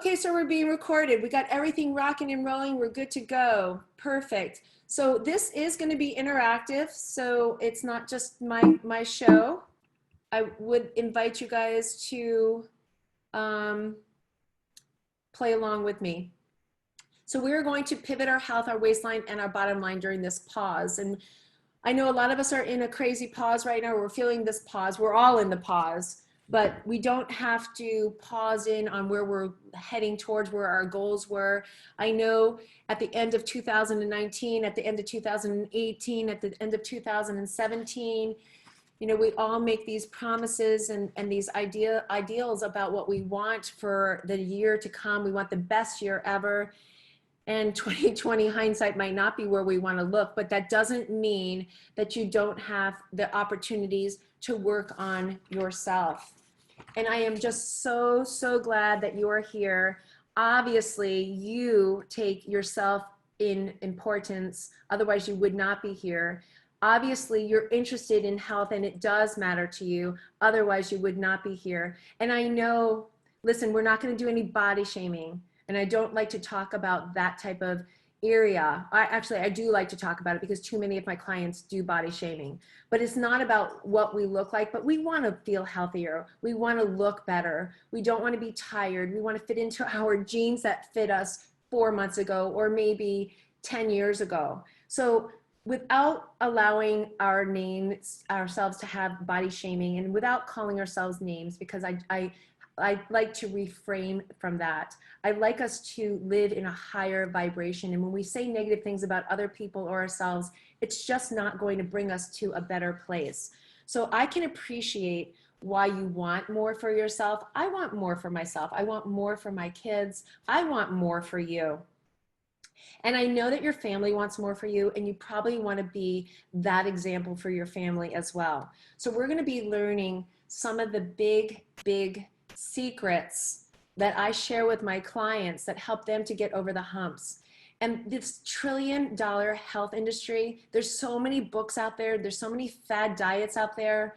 Okay, so we're being recorded. We got everything rocking and rolling. We're good to go. Perfect. So this is going to be interactive, so it's not just my show. I would invite you guys to play along with me. So we're going to pivot our health, our waistline, and our bottom line during this pause. And I know a lot of us are in a crazy pause right now. We're feeling this pause. We're all in the pause, but we don't have to pause in on where we're heading towards, where our goals were. I know at the end of 2019, at the end of 2018, at the end of 2017, you know, we all make these promises and these ideals about what we want for the year to come. We want the best year ever. And 2020 hindsight might not be where we want to look, but that doesn't mean that you don't have the opportunities to work on yourself. And I am just so glad that you are here. Obviously, you take yourself in importance, otherwise you would not be here. Obviously, you're interested in health and it does matter to you, otherwise you would not be here. And I know, listen, we're not going to do any body shaming. And I don't like to talk about that type of area. I do like to talk about it because too many of my clients do body shaming. But it's not about what we look like, but we want to feel healthier. We want to look better. We don't want to be tired. We want to fit into our jeans that fit us 4 months ago or maybe 10 years ago. So without allowing ourselves to have body shaming and without calling ourselves names, because I like to reframe from that. I like us to live in a higher vibration. And when we say negative things about other people or ourselves, it's just not going to bring us to a better place. So I can appreciate why you want more for yourself. I want more for myself. I want more for my kids. I want more for you. And I know that your family wants more for you, and you probably want to be that example for your family as well. So we're going to be learning some of the big secrets that I share with my clients that help them to get over the humps. And this $1 trillion health industry, there's so many books out there. There's so many fad diets out there.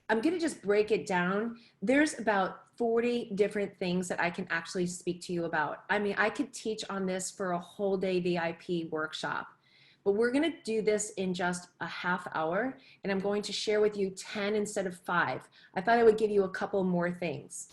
I'm going to just break it down. There's about 40 different things that I can actually speak to you about. I mean, I could teach on this for a whole day VIP workshop. But we're going to do this in just a half hour, and I'm going to share with you 10 instead of 5. I thought I would give you a couple more things.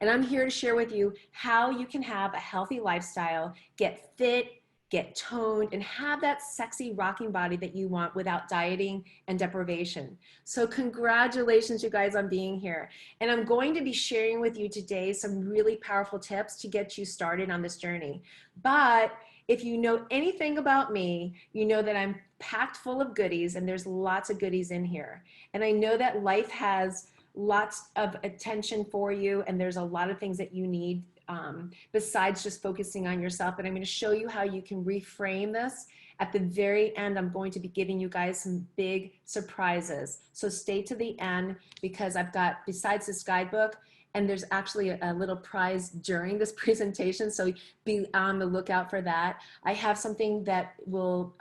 And I'm here to share with you how you can have a healthy lifestyle, get fit, get toned, and have that sexy rocking body that you want without dieting and deprivation. So congratulations, you guys, on being here. And I'm going to be sharing with you today some really powerful tips to get you started on this journey. But if you know anything about me, you know that I'm packed full of goodies, and there's lots of goodies in here. And I know that life has lots of attention for you, and there's a lot of things that you need besides just focusing on yourself. But I'm going to show you how you can reframe this. At the very end, I'm going to be giving you guys some big surprises. So stay to the end, because I've got, besides this guidebook, and there's actually a little prize during this presentation, so be on the lookout for that. I have something that will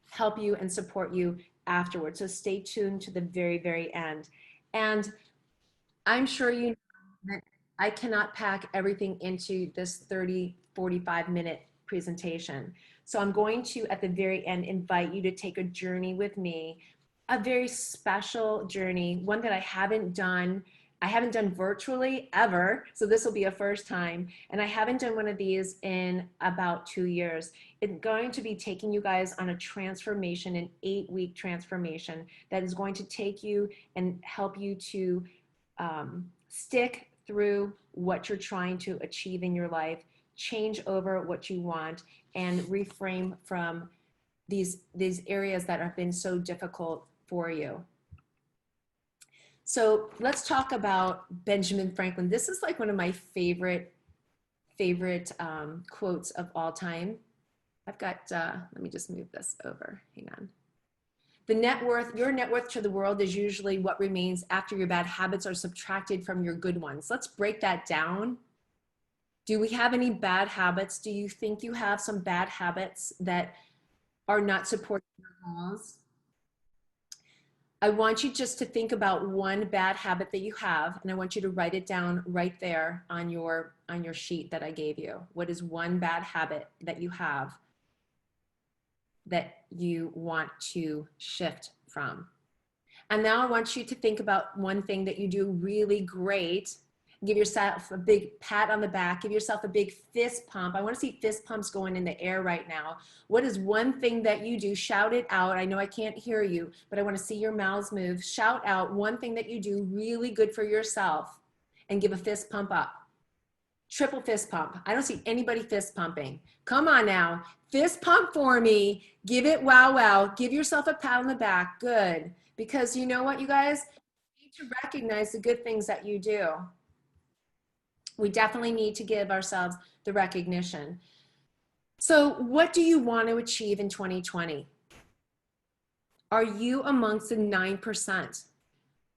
help you and support you afterwards, so stay tuned to the very end. And I'm sure you know that I cannot pack everything into this 45-minute presentation. So I'm going to, at the very end, invite you to take a journey with me, a very special journey, one that I haven't done virtually ever, so this will be a first time, and I haven't done one of these in about 2 years. It's going to be taking you guys on a transformation, an 8-week transformation that is going to take you and help you to stick through what you're trying to achieve in your life, change over what you want, and reframe from these areas that have been so difficult for you. So let's talk about Benjamin Franklin. This is like one of my favorite quotes of all time. I've got, let me just move this over, hang on. Your net worth to the world is usually what remains after your bad habits are subtracted from your good ones. Let's break that down. Do we have any bad habits? Do you think you have some bad habits that are not supporting your goals? I want you just to think about one bad habit that you have, and I want you to write it down right there on your sheet that I gave you. What is one bad habit that you have that you want to shift from? And now I want you to think about one thing that you do really great. Give yourself a big pat on the back. Give yourself a big fist pump. I want to see fist pumps going in the air right now. What is one thing that you do? Shout it out. I know I can't hear you, but I want to see your mouths move. Shout out one thing that you do really good for yourself and give a fist pump up. Triple fist pump. I don't see anybody fist pumping. Come on now. Fist pump for me. Give it wow wow. Give yourself a pat on the back. Good. Because you know what, you guys? You need to recognize the good things that you do. We definitely need to give ourselves the recognition. So what do you want to achieve in 2020? Are you amongst the 9%?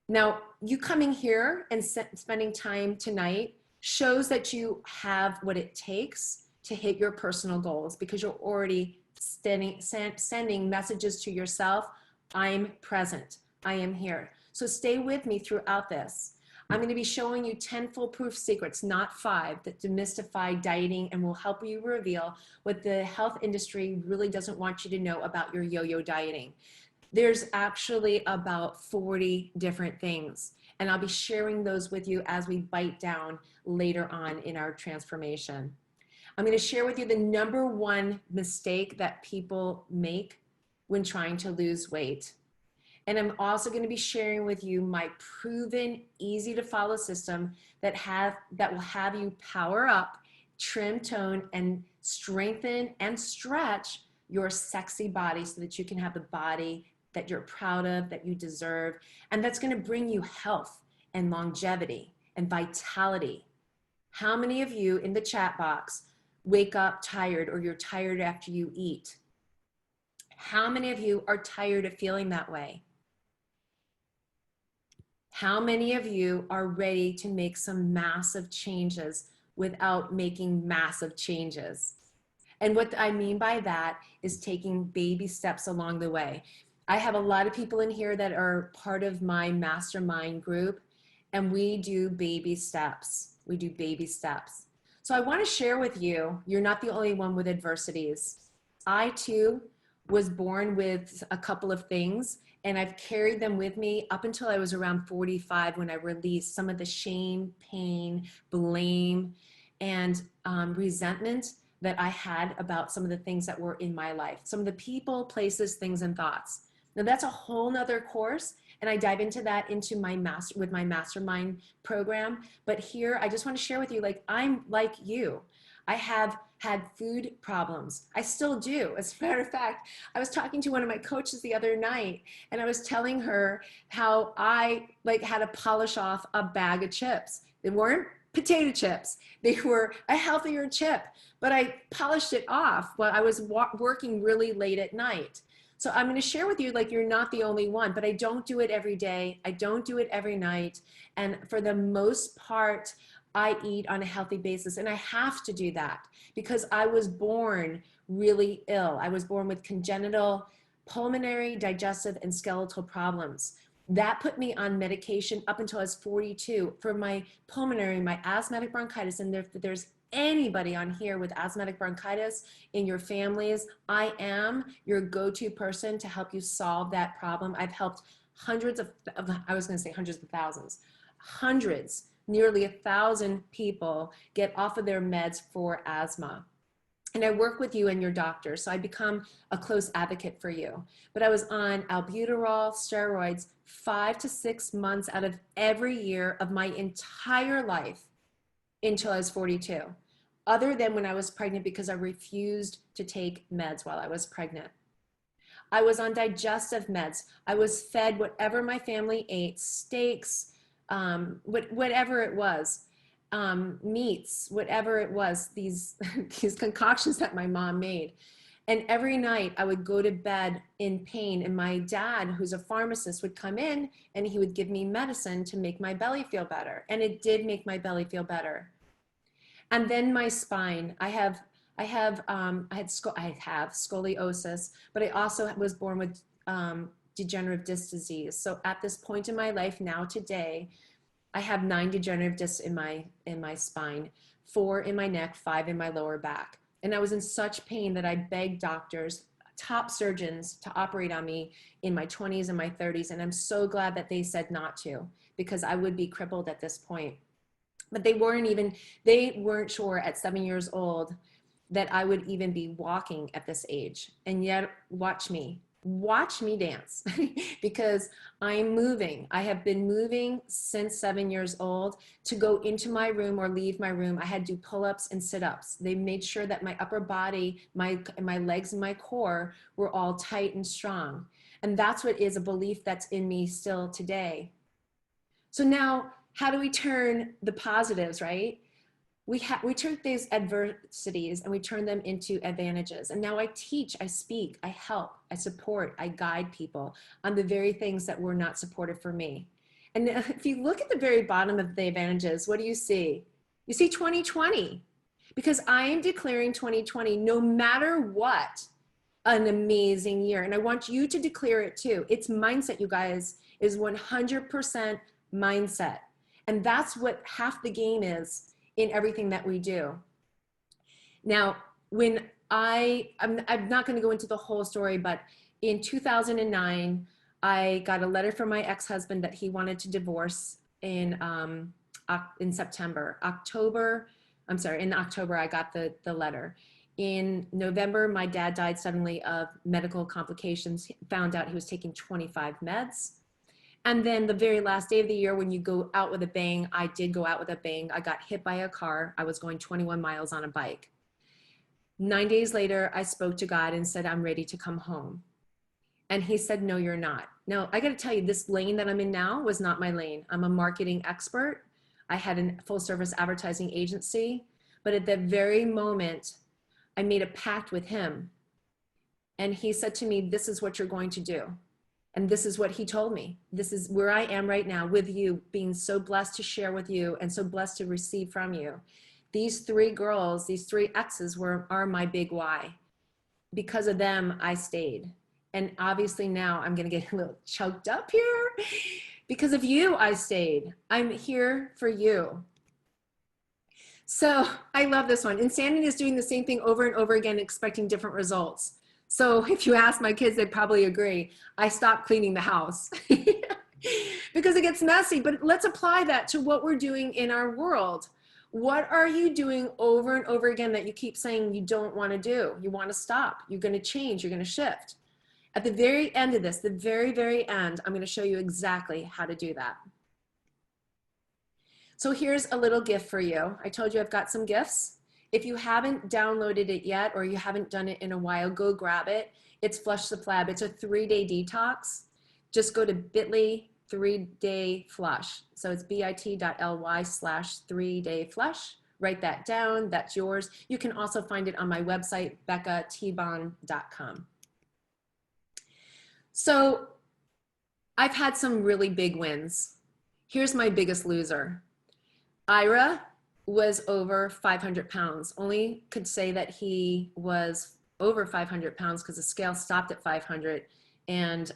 Now, you coming here and spending time tonight shows that you have what it takes to hit your personal goals, because you're already sending messages to yourself. I'm present. I am here. So stay with me throughout this. I'm going to be showing you 10 foolproof secrets, not 5, that demystify dieting and will help you reveal what the health industry really doesn't want you to know about your yo-yo dieting. There's actually about 40 different things, and I'll be sharing those with you as we bite down later on in our transformation. I'm going to share with you the #1 mistake that people make when trying to lose weight. And I'm also going to be sharing with you my proven, easy to follow system that will have you power up, trim, tone, and strengthen and stretch your sexy body so that you can have the body that you're proud of, that you deserve, and that's going to bring you health and longevity and vitality. How many of you in the chat box wake up tired, or you're tired after you eat? How many of you are tired of feeling that way? How many of you are ready to make some massive changes without making massive changes? And what I mean by that is taking baby steps along the way. I have a lot of people in here that are part of my mastermind group, and we do baby steps. We do baby steps. So I want to share with you, you're not the only one with adversities. I too was born with a couple of things, and I've carried them with me up until I was around 45, when I released some of the shame, pain, blame, and resentment that I had about some of the things that were in my life. Some of the people, places, things, and thoughts. Now that's a whole nother course, and I dive into that with my mastermind program. But here, I just want to share with you, like, I'm like you. I have had food problems. I still do. As a matter of fact, I was talking to one of my coaches the other night, and I was telling her how I had to polish off a bag of chips. They weren't potato chips. They were a healthier chip, but I polished it off while I was working really late at night. So I'm going to share with you, like, you're not the only one, but I don't do it every day. I don't do it every night. And for the most part, I eat on a healthy basis, and I have to do that because I was born really ill. I was born with congenital pulmonary, digestive, and skeletal problems. That put me on medication up until I was 42 for my pulmonary, my asthmatic bronchitis. And if there's anybody on here with asthmatic bronchitis in your families, I am your go-to person to help you solve that problem. I've helped hundreds of thousands, hundreds, nearly 1,000 people get off of their meds for asthma. And I work with you and your doctor, so I become a close advocate for you. But I was on albuterol, steroids, 5 to 6 months out of every year of my entire life until I was 42, other than when I was pregnant, because I refused to take meds while I was pregnant. I was on digestive meds. I was fed whatever my family ate, steaks, whatever it was, meats, whatever it was, these concoctions that my mom made. And every night I would go to bed in pain, and my dad, who's a pharmacist, would come in and he would give me medicine to make my belly feel better. And it did make my belly feel better. And then my spine, I have scoliosis, but I also was born with degenerative disc disease. So at this point in my life now today, I have 9 degenerative discs in my spine, 4 in my neck, 5 in my lower back. And I was in such pain that I begged doctors, top surgeons, to operate on me in my 20s and my 30s. And I'm so glad that they said not to, because I would be crippled at this point. But they weren't sure at 7 years old that I would even be walking at this age. And yet, watch me dance because I'm moving. I have been moving since 7 years old. To go into my room or leave my room, I had to do pull-ups and sit-ups. They made sure that my upper body, my legs and my core were all tight and strong. And that's what is a belief that's in me still today. So now, how do we turn the positives, right? We took these adversities and we turn them into advantages. And now I teach, I speak, I help, I support, I guide people on the very things that were not supported for me. And if you look at the very bottom of the advantages, what do you see? You see 2020, because I am declaring 2020, no matter what, an amazing year. And I want you to declare it too. It's mindset, you guys, is 100% mindset. And that's what half the game is in everything that we do. Now, when I'm not going to go into the whole story, but in 2009, I got a letter from my ex-husband that he wanted to divorce in September. In October, I got the letter. In November, my dad died suddenly of medical complications. Found out he was taking 25 meds. And then the very last day of the year, when you go out with a bang, I did go out with a bang. I got hit by a car. I was going 21 miles on a bike. 9 days later, I spoke to God and said, I'm ready to come home. And he said, no, you're not. Now, I got to tell you, this lane that I'm in now was not my lane. I'm a marketing expert. I had a full service advertising agency. But at that very moment, I made a pact with him. And he said to me, this is what you're going to do. And this is what he told me. This is where I am right now with you, being so blessed to share with you and so blessed to receive from you. These 3 girls, these 3 exes are my big why. Because of them, I stayed. And obviously now I'm gonna get a little choked up here. Because of you, I stayed. I'm here for you. So I love this one. Insanity is doing the same thing over and over again, expecting different results. So if you ask my kids, they'd probably agree. I stopped cleaning the house because it gets messy, but let's apply that to what we're doing in our world. What are you doing over and over again that you keep saying you don't want to do? You want to stop. You're going to change. You're going to shift. At the very end of this, the very, very end, I'm going to show you exactly how to do that. So here's a little gift for you. I told you I've got some gifts. If you haven't downloaded it yet or you haven't done it in a while, go grab it. It's Flush the Flab. It's a 3-day detox. Just go to bit.ly 3-day flush. So it's bit.ly/3-day flush. Write that down. That's yours. You can also find it on my website, beccatbon.com. So I've had some really big wins. Here's my biggest loser. Ira was over 500 pounds. Only could say that he was over 500 pounds because the scale stopped at 500. And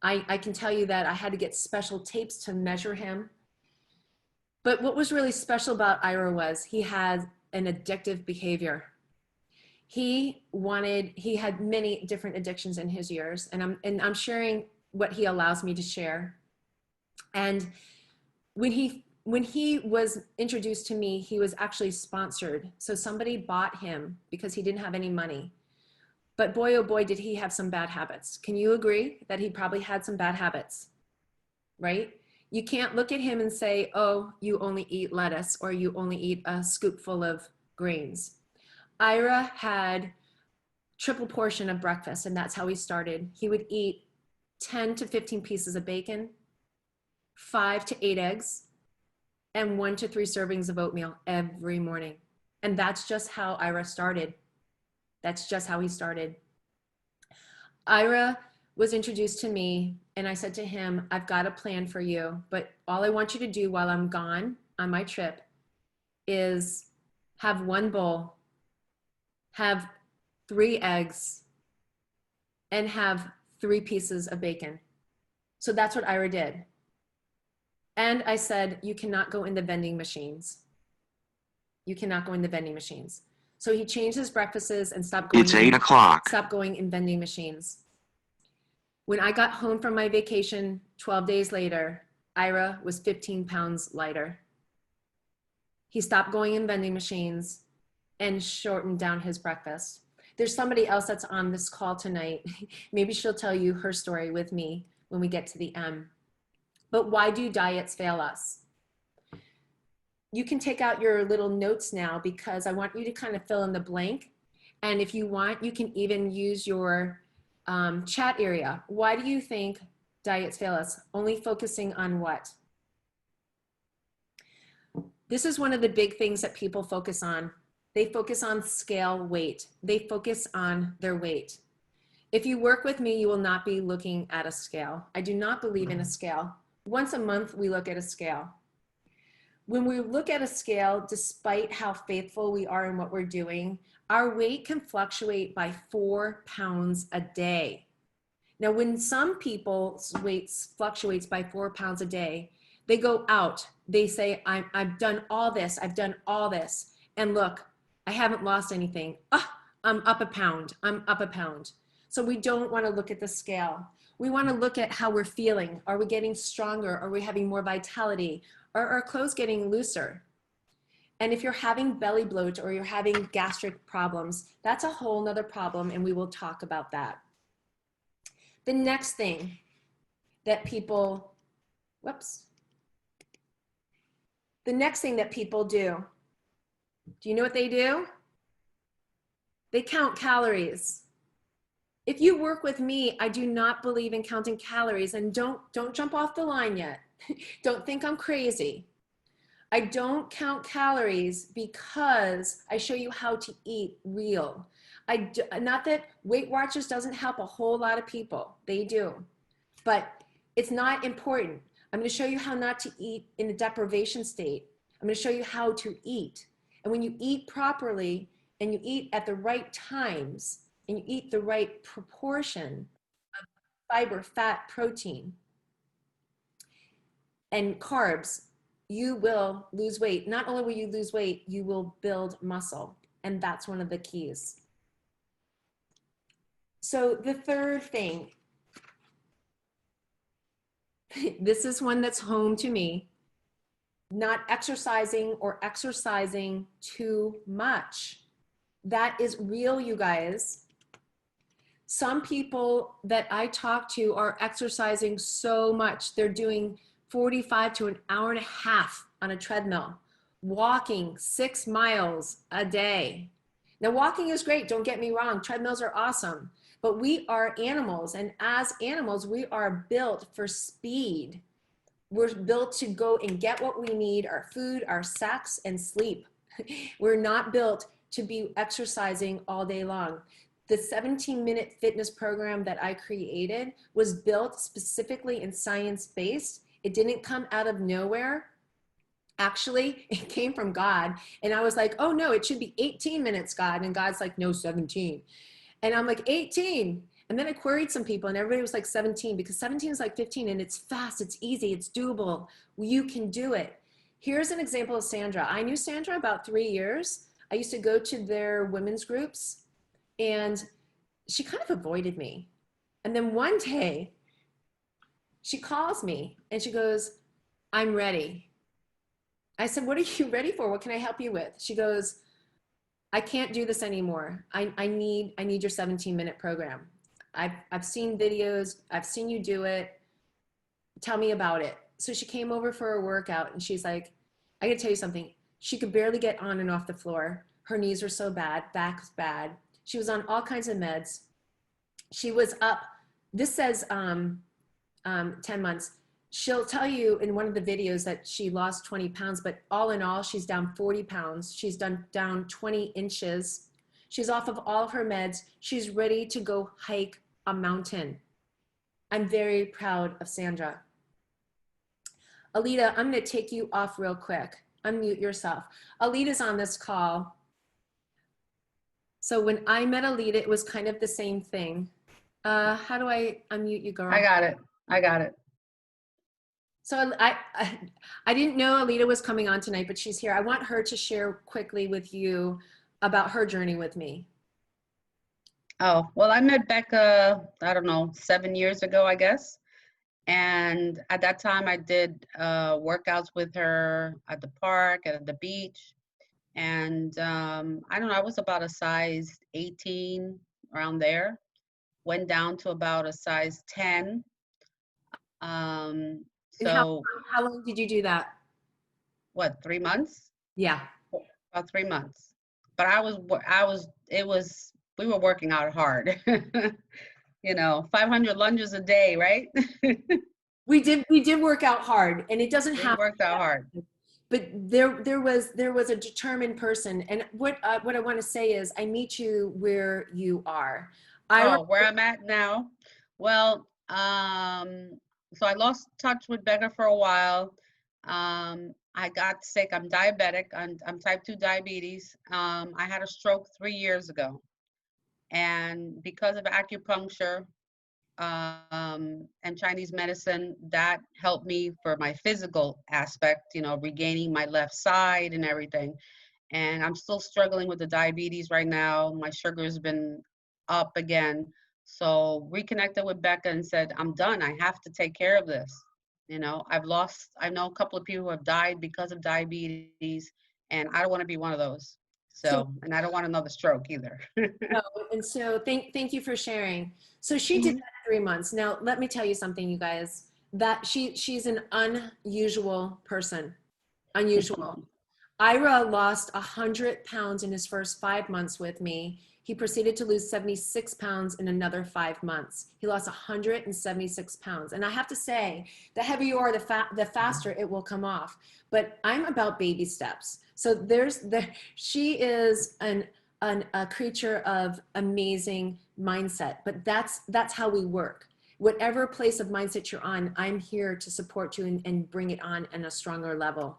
I can tell you that I had to get special tapes to measure him. But what was really special about Ira was he had an addictive behavior. He had many different addictions in his years, and I'm sharing what he allows me to share. And when he was introduced to me, he was actually sponsored. So somebody bought him because he didn't have any money. But boy, oh boy, did he have some bad habits. Can you agree that he probably had some bad habits, right? You can't look at him and say, oh, you only eat lettuce or you only eat a scoopful of grains. Ira had triple portion of breakfast, and that's how he started. He would eat 10 to 15 pieces of bacon, 5 to 8 eggs, and 1 to 3 servings of oatmeal every morning. And that's just how Ira started. That's just how he started. Ira was introduced to me, and I said to him, I've got a plan for you, but all I want you to do while I'm gone on my trip is have 1 bowl, have 3 eggs, and have 3 pieces of bacon. So that's what Ira did. And I said, you cannot go in the vending machines. You cannot go in the vending machines. So he changed his breakfasts and stopped going. It's 8 o'clock. Stopped going in vending machines. When I got home from my vacation 12 days later, Ira was 15 pounds lighter. He stopped going in vending machines and shortened down his breakfast. There's somebody else that's on this call tonight. Maybe she'll tell you her story with me when we get to the end. But why do diets fail us? You can take out your little notes now because I want you to kind of fill in the blank. And if you want, you can even use your chat area. Why do you think diets fail us? Only focusing on what? This is one of the big things that people focus on. They focus on scale weight. They focus on their weight. If you work with me, you will not be looking at a scale. I do not believe in a scale. Once a month, we look at a scale. When we look at a scale, despite how faithful we are in what we're doing, our weight can fluctuate by 4 pounds a day. Now, when some people's weight fluctuates by 4 pounds a day, they go out. They say, I've done all this. I've done all this. And look, I haven't lost anything. I'm up a pound. I'm up a pound. So we don't want to look at the scale. We want to look at how we're feeling. Are we getting stronger? Are we having more vitality? Are our clothes getting looser? And if you're having belly bloat or you're having gastric problems, that's a whole nother problem, and we will talk about that. The next thing that people, the next thing that people do you know what they do? They count calories. If you work with me, I do not believe in counting calories, and don't jump off the line yet. Don't think I'm crazy. I don't count calories because I show you how to eat real. Not that Weight Watchers doesn't help a whole lot of people. They do. But it's not important. I'm going to show you how not to eat in a deprivation state. I'm going to show you how to eat. And when you eat properly and you eat at the right times and you eat the right proportion of fiber, fat, protein, and carbs, you will lose weight. Not only will you lose weight, you will build muscle. And that's one of the keys. So the third thing, this is one that's home to me, not exercising or exercising too much. That is real, you guys. Some people that I talk to are exercising so much. They're doing 45 to an hour and a half on a treadmill, walking 6 miles a day. Now, walking is great, don't get me wrong. Treadmills are awesome, but we are animals, and as animals, we are built for speed. We're built to go and get what we need, our food, our sex, and sleep. We're not built to be exercising all day long. The 17-minute fitness program that I created was built specifically and science-based. It didn't come out of nowhere. Actually, it came from God. And I was like, oh no, it should be 18 minutes, God. And God's like, no, 17. And I'm like, 18. And then I queried some people and everybody was like 17, because 17 is like 15 and it's fast, it's easy, it's doable. You can do it. Here's an example of Sandra. I knew Sandra about 3 years. I used to go to their women's groups and she kind of avoided me. And then one day she calls me and she goes, I'm ready. I said, what are you ready for? What can I help you with? She goes, I can't do this anymore. I need your 17-minute program. I've seen videos. I've seen you do it. Tell me about it. So she came over for a workout and she's like, I gotta tell you something. She could barely get on and off the floor. Her knees were so bad, back was bad. She was on all kinds of meds. She was up, this says 10 months. She'll tell you in one of the videos that she lost 20 pounds, but all in all, she's down 40 pounds. She's down 20 inches. She's off of all of her meds. She's ready to go hike a mountain. I'm very proud of Sandra. Alita, I'm gonna take you off real quick. Unmute yourself. Alita's on this call. So when I met Alita, it was kind of the same thing. How do I unmute you, I girl? got it. I got it. So I didn't know Alita was coming on tonight, but she's here. I want her to share quickly with you about her journey with me. Oh, well, I met Becca, I don't know, 7 years ago, I guess. And at that time, I did workouts with her at the park, at the beach. And I don't know, I was about a size 18 around there. Went down to about a size 10. Um, And so how long did you do that? what, 3 months? Yeah. About 3 months. But we were working out hard. 500 lunges a day, right? We did work out hard, and it doesn't We have worked out hard. but there was a determined person. And what I want to say is I meet you where you are. I Oh, where I'm at now? Well, so I lost touch with Becca for a while. I got sick. I'm diabetic. I'm type 2 diabetes. I had a stroke 3 years ago. And because of acupuncture, and Chinese medicine, that helped me for my physical aspect, regaining my left side and everything. And I'm still struggling with the diabetes right now. My sugar's been up again. So reconnected with Becca and said, I'm done. I have to take care of this. I know a couple of people who have died because of diabetes, and I don't want to be one of those. so So, and I don't want another stroke either. no, and so thank you for sharing. So she did Mhm. that in 3 months. Now let me tell you something, you guys. That she's an unusual person. Unusual. Ira lost 100 pounds in his first 5 months with me. He proceeded to lose 76 pounds in another 5 months. He lost 176 pounds. And I have to say, the heavier you are, the faster it will come off. But I'm about baby steps. So she is a creature of amazing mindset. But that's how we work. Whatever place of mindset you're on, I'm here to support you and bring it on a stronger level.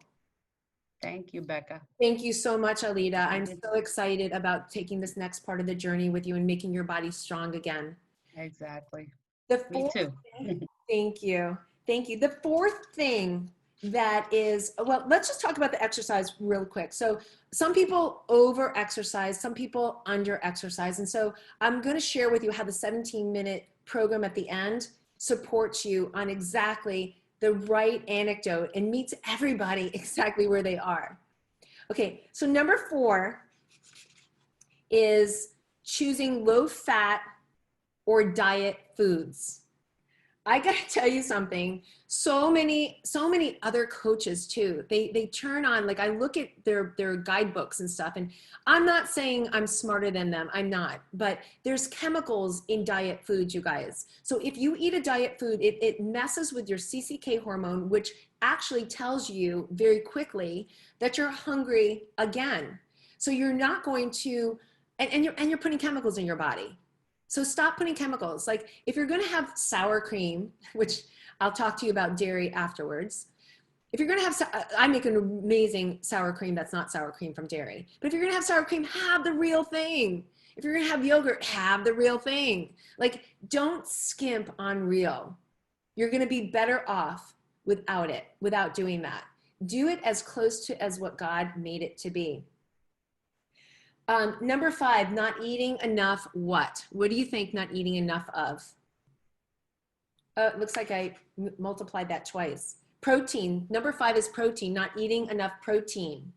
Thank you, Becca. Thank you so much, Alita. I'm so excited about taking this next part of the journey with you and making your body strong again. Exactly. The Me fourth too. thing, thank you. Thank you. The fourth thing that is, well, let's just talk about the exercise real quick. So some people over exercise, some people under exercise. And so I'm going to share with you how the 17-minute program at the end supports you on exactly the right anecdote and meets everybody exactly where they are. Okay, so number 4 is choosing low fat or diet foods. I gotta tell you something. So many other coaches too. They turn on, like I look at their guidebooks and stuff, and I'm not saying I'm smarter than them. I'm not. But there's chemicals in diet foods, you guys. So if you eat a diet food, it messes with your CCK hormone, which actually tells you very quickly that you're hungry again. So you're not going to, and you're putting chemicals in your body. So stop putting chemicals. Like if you're going to have sour cream, which I'll talk to you about dairy afterwards. If you're going to have, I make an amazing sour cream that's not sour cream from dairy. But if you're going to have sour cream, have the real thing. If you're going to have yogurt, have the real thing. Like don't skimp on real. You're going to be better off without it, without doing that. Do it as close to as what God made it to be. Number 5, not eating enough what? What do you think not eating enough of? It looks like I multiplied that twice. Protein. Number 5 is protein, not eating enough protein.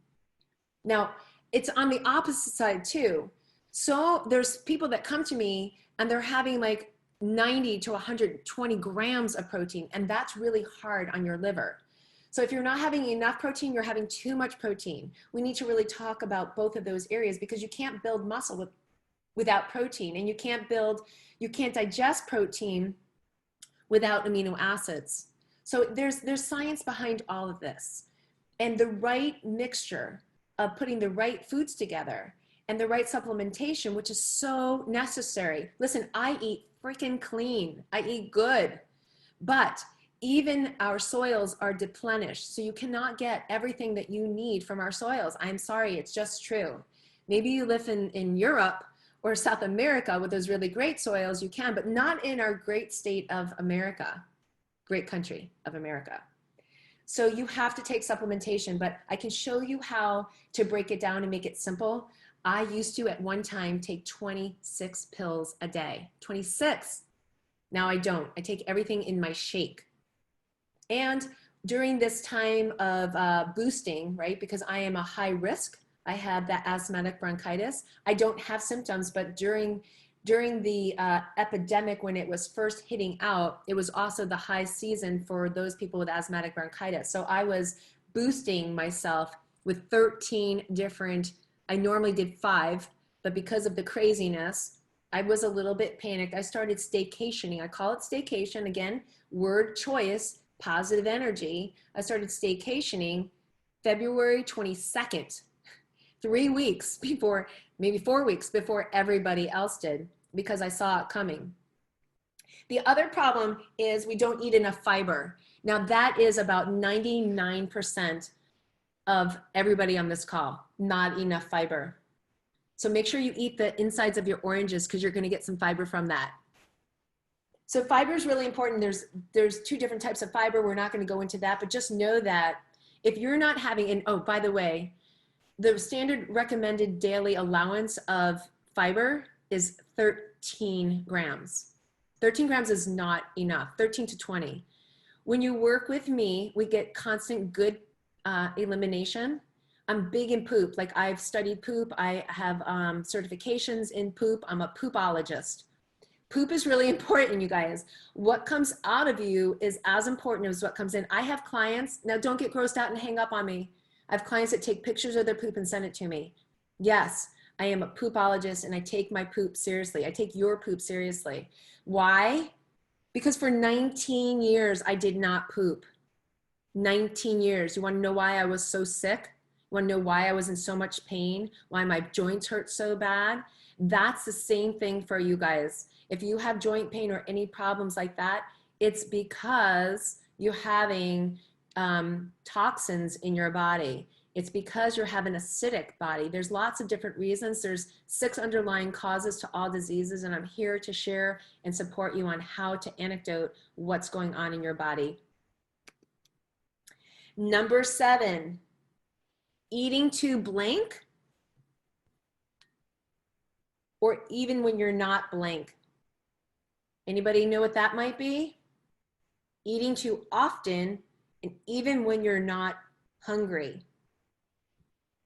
Now, it's on the opposite side too. So there's people that come to me and they're having like 90 to 120 grams of protein, and that's really hard on your liver. So if you're not having enough protein, you're having too much protein. We need to really talk about both of those areas because you can't build muscle without protein, and you can't digest protein without amino acids. So there's science behind all of this. And the right mixture of putting the right foods together and the right supplementation, which is so necessary. Listen, I eat freaking clean. I eat good. But even our soils are deplenished. So you cannot get everything that you need from our soils. I'm sorry, it's just true. Maybe you live in Europe or South America with those really great soils, you can, but not in our great state of America, great country of America. So you have to take supplementation, but I can show you how to break it down and make it simple. I used to at one time take 26 pills a day, 26. Now I don't. I take everything in my shake. And during this time of boosting, right, because I am a high risk, I have that asthmatic bronchitis. I don't have symptoms, but during the epidemic when it was first hitting out, it was also the high season for those people with asthmatic bronchitis. So I was boosting myself with 13 different, I normally did 5, but because of the craziness, I was a little bit panicked. I started staycationing. I call it staycation, again, word choice, positive energy. I started staycationing February 22nd, 3 weeks before, maybe 4 weeks before everybody else did, because I saw it coming. The other problem is we don't eat enough fiber. Now that is about 99% of everybody on this call, not enough fiber. So make sure you eat the insides of your oranges because you're gonna get some fiber from that. So fiber is really important. There's 2 different types of fiber. We're not gonna go into that, but just know that if you're not having, and oh, by the way, the standard recommended daily allowance of fiber is 13 grams. 13 grams is not enough, 13 to 20. When you work with me, we get constant good elimination. I'm big in poop. Like I've studied poop. I have certifications in poop. I'm a poopologist. Poop is really important, you guys. What comes out of you is as important as what comes in. I have clients, now don't get grossed out and hang up on me. I have clients that take pictures of their poop and send it to me. Yes, I am a poopologist and I take my poop seriously. I take your poop seriously. Why? Because for 19 years, I did not poop. 19 years. You want to know why I was so sick? You want to know why I was in so much pain? Why my joints hurt so bad? That's the same thing for you guys. If you have joint pain or any problems like that, it's because you're having toxins in your body. It's because you're having an acidic body. There's lots of different reasons. There's 6 underlying causes to all diseases, and I'm here to share and support you on how to anecdote what's going on in your body. Number 7, eating to blank, or even when you're not blank. Anybody know what that might be? Eating too often, and even when you're not hungry.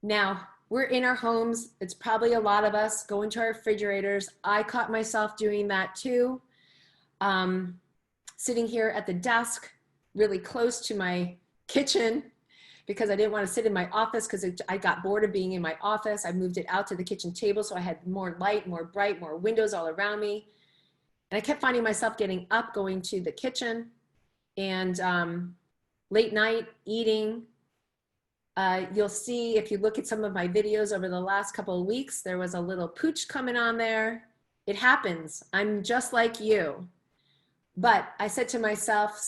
Now, we're in our homes. It's probably a lot of us go into our refrigerators. I caught myself doing that too. Sitting here at the desk, really close to my kitchen, because I didn't want to sit in my office because I got bored of being in my office. I moved it out to the kitchen table so I had more light, more bright, more windows all around me. And I kept finding myself getting up, going to the kitchen, and late night eating. You'll see if you look at some of my videos over the last couple of weeks, there was a little pooch coming on there. It happens. I'm just like you. But I said to myself,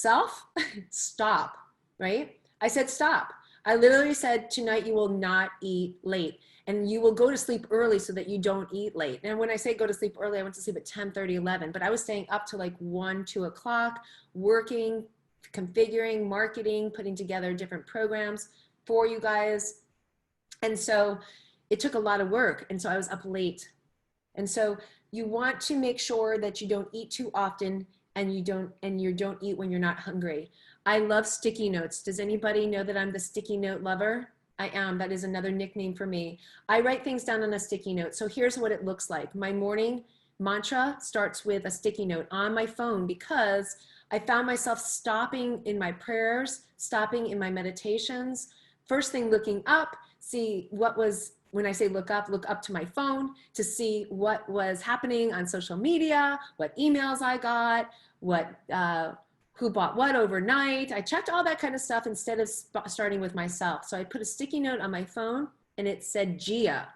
stop, right? I said, stop. I literally said, tonight you will not eat late, and you will go to sleep early so that you don't eat late. And when I say go to sleep early, I went to sleep at 10:30, 11, but I was staying up to like 1, 2 o'clock, working, configuring, marketing, putting together different programs for you guys. And so it took a lot of work. And so I was up late. And so you want to make sure that you don't eat too often, and you don't eat when you're not hungry. I love sticky notes. Does anybody know that I'm the sticky note lover? I am. That is another nickname for me. I write things down on a sticky note. So here's what it looks like. My morning mantra starts with a sticky note on my phone, because I found myself stopping in my prayers, stopping in my meditations. First thing, looking up, see what was, when I say look up to my phone to see what was happening on social media, what emails I got, what, who bought what overnight. I checked all that kind of stuff instead of starting with myself. So I put a sticky note on my phone and it said GIA.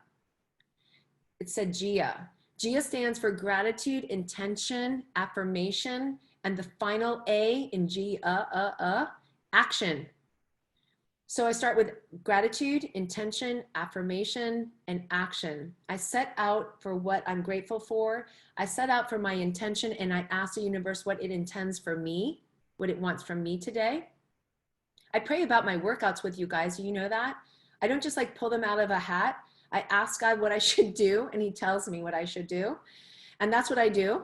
It said GIA. GIA stands for gratitude, intention, affirmation, and the final A in GIA, action. So I start with gratitude, intention, affirmation, and action. I set out for what I'm grateful for. I set out for my intention, and I ask the universe what it intends for me, what it wants from me today. I pray about my workouts with you guys. You know that? I don't just like pull them out of a hat. I ask God what I should do, and he tells me what I should do. And that's what I do.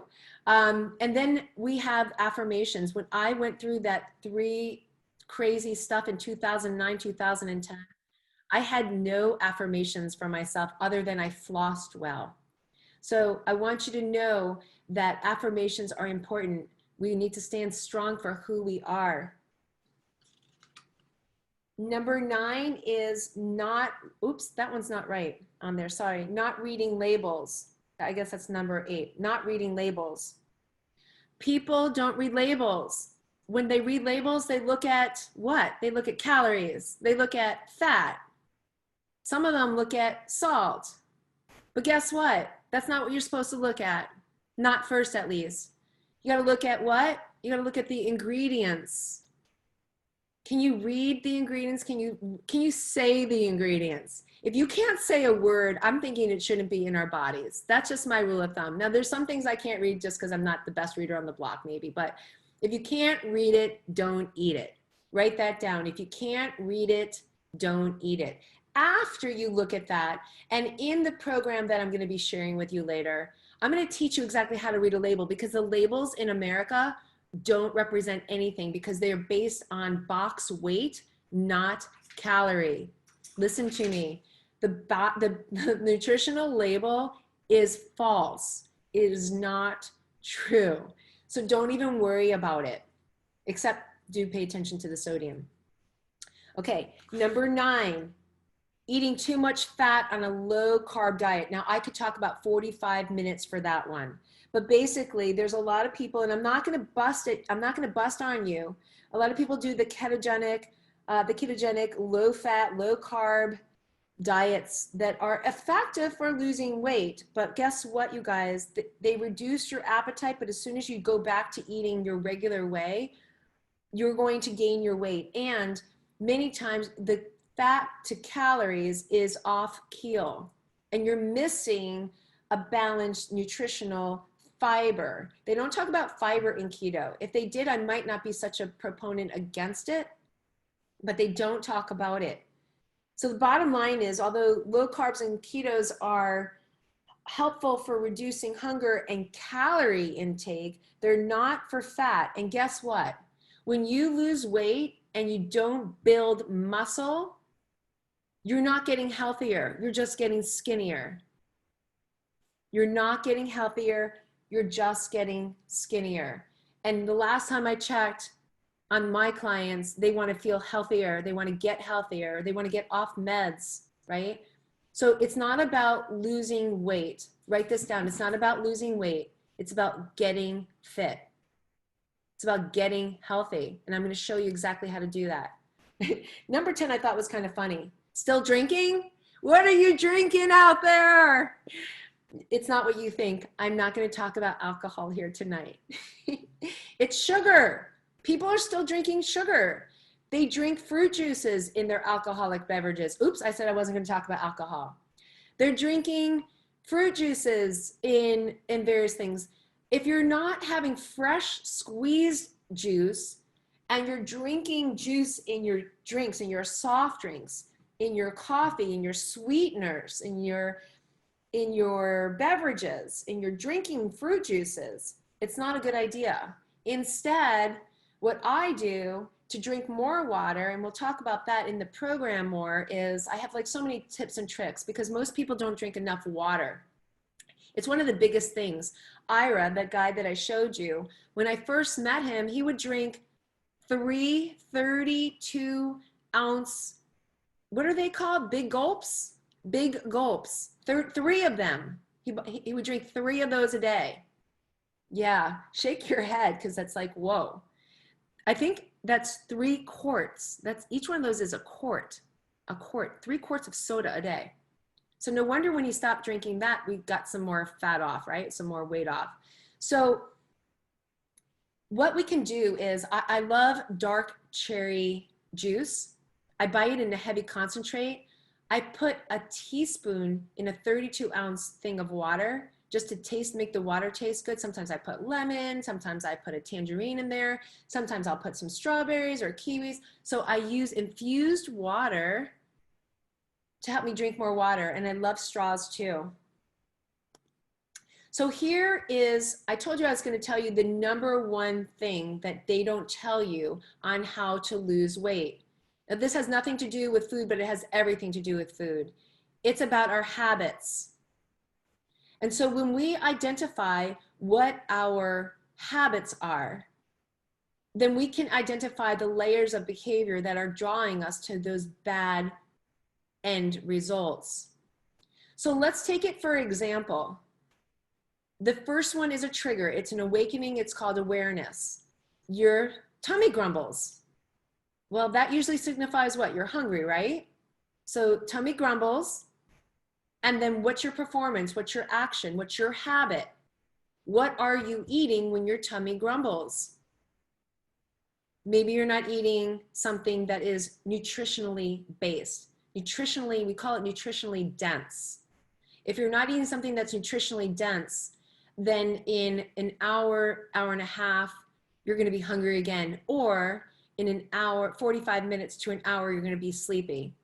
And then we have affirmations. When I went through that 3 crazy stuff in 2009, 2010, I had no affirmations for myself other than I flossed well. So I want you to know that affirmations are important. We need to stand strong for who we are. Number 9 is not, oops, that one's not right on there, sorry. Not reading labels. I guess that's number 8, not reading labels. People don't read labels. When they read labels, they look at what? They look at calories. They look at fat. Some of them look at salt. But guess what? That's not what you're supposed to look at. Not first, at least. You got to look at what? You got to look at the ingredients. Can you read the ingredients? Can you say the ingredients? If you can't say a word, I'm thinking it shouldn't be in our bodies. That's just my rule of thumb. Now, there's some things I can't read just because I'm not the best reader on the block, maybe. But if you can't read it, don't eat it. Write that down. If you can't read it, don't eat it. After you look at that, and in the program that I'm going to be sharing with you later, I'm going to teach you exactly how to read a label, because the labels in America don't represent anything because they're based on box weight, not calorie. Listen to me. The nutritional label is false. It is not true. So don't even worry about it, except do pay attention to the sodium. Okay, number 9, eating too much fat on a low carb diet. Now I could talk about 45 minutes for that one. But basically, there's a lot of people, and I'm not going to bust it. I'm not going to bust on you. A lot of people do the ketogenic, low fat, low carb diets that are effective for losing weight. But guess what, you guys? They reduce your appetite, but as soon as you go back to eating your regular way, you're going to gain your weight. And many times the fat to calories is off keel, and you're missing a balanced nutritional fiber. They don't talk about fiber in keto. If they did, I might not be such a proponent against it, but they don't talk about it. So the bottom line is, although low carbs and ketos are helpful for reducing hunger and calorie intake, they're not for fat. And guess what? When you lose weight and you don't build muscle, you're not getting healthier. You're just getting skinnier. You're not getting healthier. You're just getting skinnier. And the last time I checked on my clients, they want to feel healthier. They want to get healthier. They want to get off meds, right? So it's not about losing weight. Write this down. It's not about losing weight. It's about getting fit. It's about getting healthy. And I'm going to show you exactly how to do that. Number 10, I thought was kind of funny. Still drinking? What are you drinking out there? It's not what you think. I'm not going to talk about alcohol here tonight. It's sugar. People are still drinking sugar. They drink fruit juices in their alcoholic beverages. Oops, I said I wasn't going to talk about alcohol. They're drinking fruit juices in various things. If you're not having fresh squeezed juice and you're drinking juice in your drinks, in your soft drinks, in your coffee, in your sweeteners, in your beverages, in your drinking fruit juices, it's not a good idea. Instead, what I do to drink more water, and we'll talk about that in the program more, is I have like so many tips and tricks because most people don't drink enough water. It's one of the biggest things. Ira, that guy that I showed you, when I first met him, he would drink 3 32-ounce, what are they called? Big gulps? Big gulps. 3 of them. He would drink 3 of those a day. Yeah, shake your head because that's like, whoa. I think that's 3 quarts. That's, each one of those is a quart, 3 quarts of soda a day. So no wonder when he stopped drinking that, we got some more fat off, right? Some more weight off. So what we can do is, I love dark cherry juice. I buy it in a heavy concentrate. I put a teaspoon in a 32-ounce thing of water just to make the water taste good. Sometimes I put lemon, sometimes I put a tangerine in there, sometimes I'll put some strawberries or kiwis. So I use infused water to help me drink more water, and I love straws too. So here is, I told you I was going to tell you the number one thing that they don't tell you on how to lose weight. Now, this has nothing to do with food, but it has everything to do with food. It's about our habits. And so when we identify what our habits are, then we can identify the layers of behavior that are drawing us to those bad end results. So let's take it for example. The first one is a trigger. It's an awakening. It's called awareness. Your tummy grumbles. Well, that usually signifies what? You're hungry, right? So tummy grumbles. And then what's your performance? What's your action? What's your habit? What are you eating when your tummy grumbles? Maybe you're not eating something that is nutritionally based. Nutritionally, we call it nutritionally dense. If you're not eating something that's nutritionally dense, then in an hour, hour and a half, you're going to be hungry again. Or in an hour, 45 minutes to an hour, you're going to be sleepy.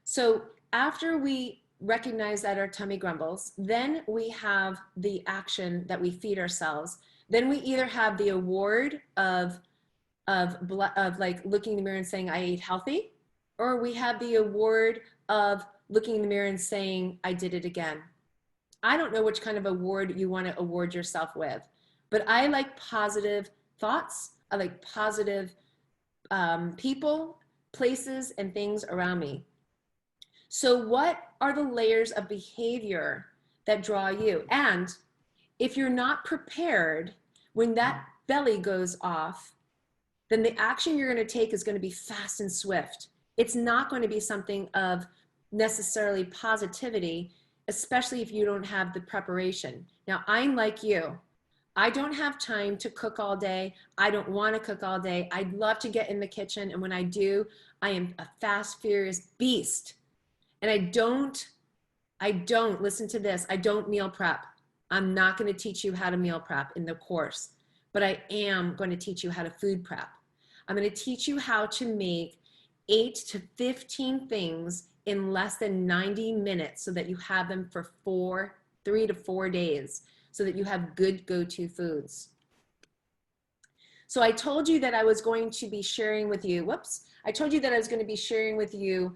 So after we recognize that our tummy grumbles, then we have the action that we feed ourselves. Then we either have the award of like looking in the mirror and saying, I ate healthy, or we have the award of looking in the mirror and saying, I did it again. I don't know which kind of award you want to award yourself with, but I like positive thoughts. I like positive people, places, and things around me. So what are the layers of behavior that draw you? And if you're not prepared when that belly goes off, then the action you're going to take is going to be fast and swift. It's not going to be something of necessarily positivity, especially if you don't have the preparation. Now, I'm like you. I don't have time to cook all day. I don't want to cook all day. I'd love to get in the kitchen, and when I do, I am a fast, furious beast. And I don't, listen to this, I don't meal prep. I'm not going to teach you how to meal prep in the course, but I am going to teach you how to food prep. I'm going to teach you how to make 8 to 15 things in less than 90 minutes so that you have them for 3 to 4 days, so that you have good go-to foods. So I told you that I was going to be sharing with you, I told you that I was going to be sharing with you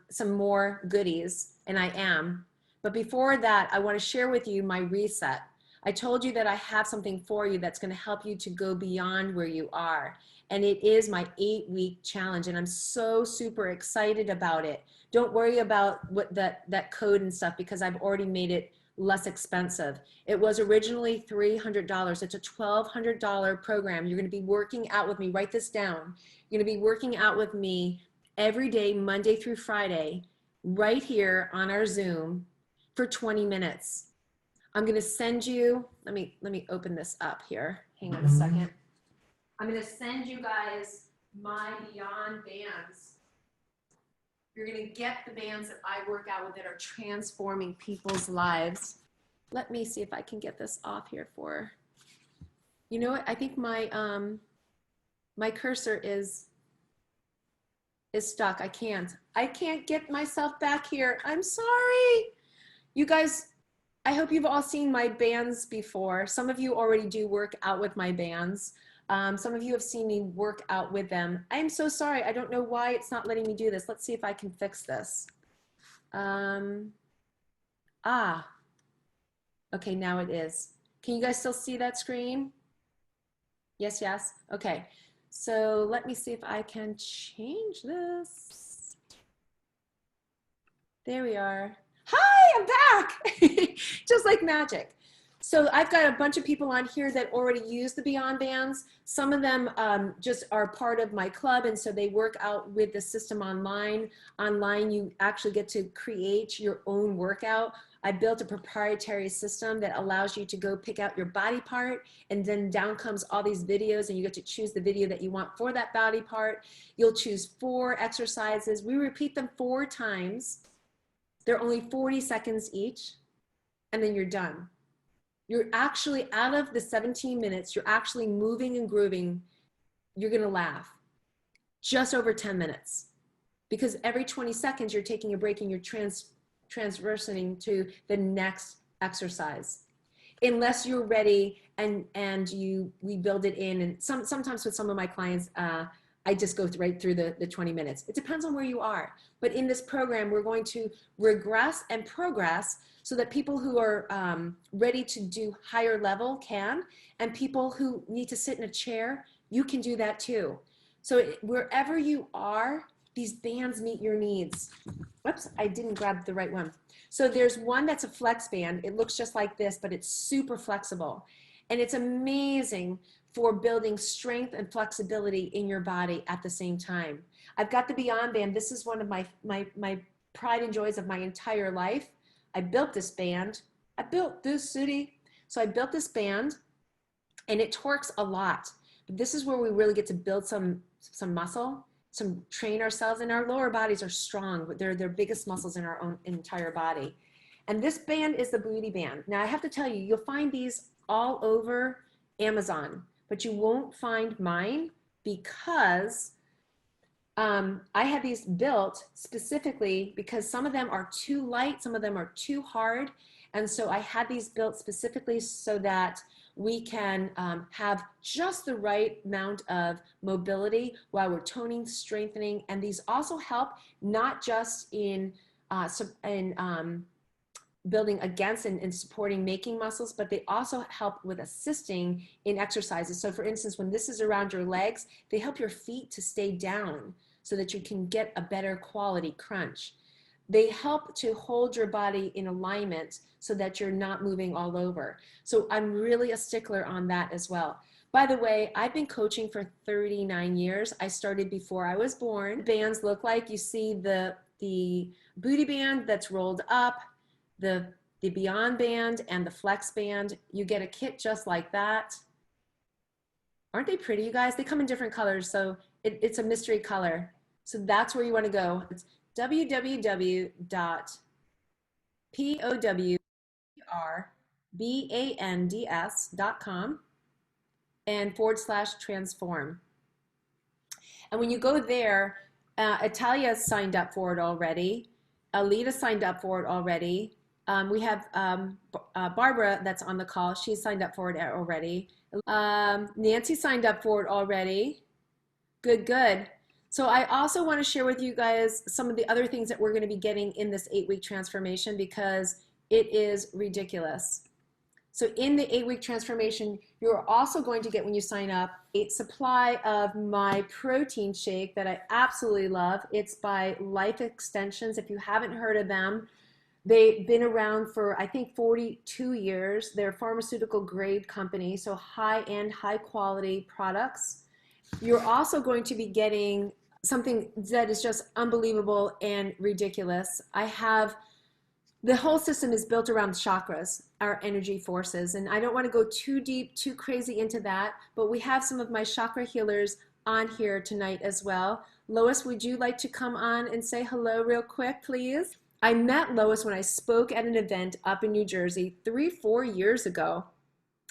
some more goodies, and I am. But before that, I want to share with you my reset. I told you that I have something for you that's going to help you to go beyond where you are. And it is my 8-week challenge, and I'm so super excited about it. Don't worry about what that code and stuff, because I've already made it less expensive. It was originally $300. It's a $1,200 program. You're going to be working out with me. Write this down. You're going to be working out with me every day, Monday through Friday, right here on our Zoom for 20 minutes. I'm going to send you, let me open this up here. Hang on a second. I'm going to send you guys my Beyond bands. You're going to get the bands that I work out with that are transforming people's lives. Let me see if I can get this off here for, you know what? I think my, my cursor is stuck. I can't get myself back here. I'm sorry. You guys, I hope you've all seen my bands before. Some of you already do work out with my bands. Some of you have seen me work out with them. I'm so sorry. I don't know why it's not letting me do this. Let's see if I can fix this. Okay, now it is. Can you guys still see that screen? Yes, yes. Okay. So let me see if I can change this. There we are. Hi, I'm back. Just like magic. So I've got a bunch of people on here that already use the Beyond Bands. Some of them just are part of my club, and so they work out with the system online. Online, you actually get to create your own workout. I built a proprietary system that allows you to go pick out your body part, and then down comes all these videos, and you get to choose the video that you want for that body part. You'll choose 4 exercises. We repeat them 4 times. They're only 40 seconds each, and then you're done. You're actually, out of the 17 minutes, you're actually moving and grooving. You're gonna laugh. Just over 10 minutes. Because every 20 seconds, you're taking a break and you're transversing to the next exercise. Unless you're ready and we build it in. And sometimes with some of my clients, I just go right through the 20 minutes. It depends on where you are. But in this program, we're going to regress and progress so that people who are ready to do higher level can, and people who need to sit in a chair, you can do that too. So wherever you are, these bands meet your needs. Whoops, I didn't grab the right one. So there's one that's a flex band. It looks just like this, but it's super flexible. And it's amazing for building strength and flexibility in your body at the same time. I've got the Beyond Band. This is one of my pride and joys of my entire life. I built this band. I built this city. So I built this band, and it torques a lot. But this is where we really get to build some muscle, train ourselves, and our lower bodies are strong. They're their biggest muscles in our own entire body. And this band is the booty band. Now I have to tell you, you'll find these all over Amazon, but you won't find mine because I had these built specifically because some of them are too light, some of them are too hard. And so I had these built specifically so that we can have just the right amount of mobility while we're toning, strengthening. And these also help not just in building against and supporting making muscles, but they also help with assisting in exercises. So for instance, when this is around your legs, they help your feet to stay down so that you can get a better quality crunch. They help to hold your body in alignment so that you're not moving all over. So I'm really a stickler on that as well. By the way, I've been coaching for 39 years. I started before I was born. Bands look like, you see the booty band that's rolled up, the Beyond Band and the Flex Band. You get a kit just like that. Aren't they pretty, you guys? They come in different colors, so it's a mystery color. So that's where you want to go. It's www.powrbands.com and /transform. And when you go there, Italia signed up for it already. Alita signed up for it already. We have Barbara that's on the call. She signed up for it already. Nancy signed up for it already. Good, good. So I also want to share with you guys some of the other things that we're going to be getting in this 8-week transformation because it is ridiculous. So in the 8-week transformation, you're also going to get, when you sign up, a supply of my protein shake that I absolutely love. It's by Life Extensions. If you haven't heard of them, they've been around for, I think, 42 years. They're a pharmaceutical grade company, so high-end, high-quality products. You're also going to be getting something that is just unbelievable and ridiculous. The whole system is built around chakras, our energy forces, and I don't want to go too deep, too crazy into that, but we have some of my chakra healers on here tonight as well. Lois, would you like to come on and say hello real quick, please? I met Lois when I spoke at an event up in New Jersey 3-4 years ago.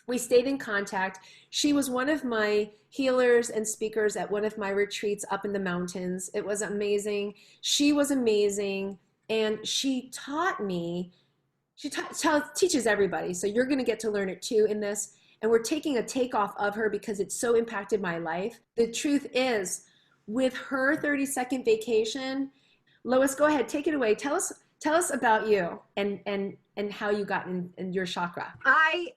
We stayed in contact. She was one of my healers and speakers at one of my retreats up in the mountains. It was amazing. She was amazing. And she taught me, she teaches everybody. So you're going to get to learn it too in this. And we're taking a takeoff of her because it so impacted my life. The truth is, with her 30-second vacation, Lois, go ahead, take it away. Tell us about you and how you got in your chakra. I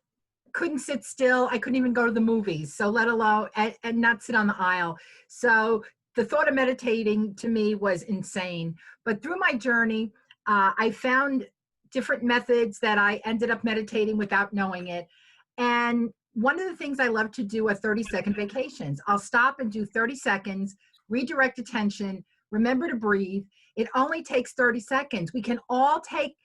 couldn't sit still. I couldn't even go to the movies, so let alone and not sit on the aisle. So the thought of meditating to me was insane. But through my journey, I found different methods that I ended up meditating without knowing it. And one of the things I love to do are 30-second vacations. I'll stop and do 30 seconds, redirect attention, remember to breathe. It only takes 30 seconds. We can all take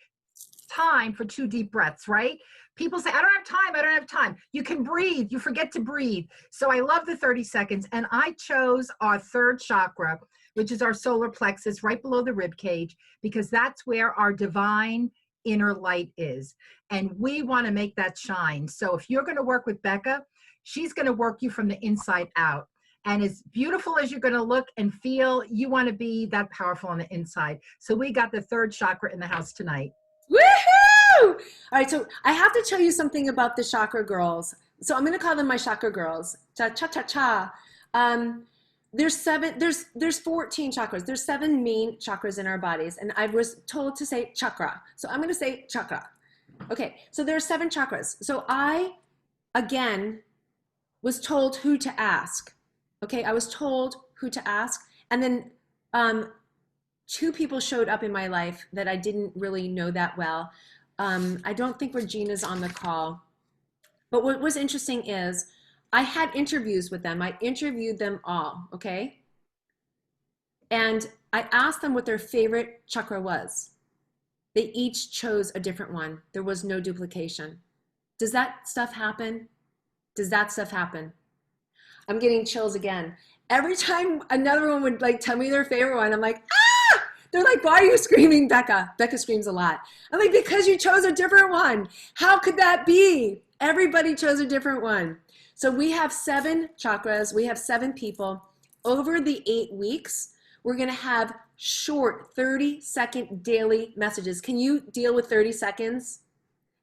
time for 2 deep breaths, right? People say, I don't have time, I don't have time. You can breathe, you forget to breathe. So I love the 30 seconds. And I chose our 3rd chakra, which is our solar plexus right below the rib cage, because that's where our divine inner light is. And we want to make that shine. So if you're going to work with Becca, she's going to work you from the inside out. And as beautiful as you're going to look and feel, you want to be that powerful on the inside. So we got the 3rd chakra in the house tonight. Woohoo! All right, so I have to tell you something about the chakra girls. So I'm going to call them my chakra girls. Cha cha cha cha. There's 14 chakras. There's 7 main chakras in our bodies, and I was told to say chakra. So I'm going to say chakra. Okay, so there are 7 chakras. So I, again, was told who to ask. Okay, I was told who to ask, and then 2 people showed up in my life that I didn't really know that well. I don't think Regina's on the call. But what was interesting is I had interviews with them. I interviewed them all, okay? And I asked them what their favorite chakra was. They each chose a different one. There was no duplication. Does that stuff happen? Does that stuff happen? I'm getting chills again. Every time another one would like tell me their favorite one, I'm like, ah! They're like, why are you screaming, Becca? Becca screams a lot. I'm like, because you chose a different one. How could that be? Everybody chose a different one. So we have 7 chakras. We have 7 people. Over the 8 weeks, we're going to have short 30-second daily messages. Can you deal with 30 seconds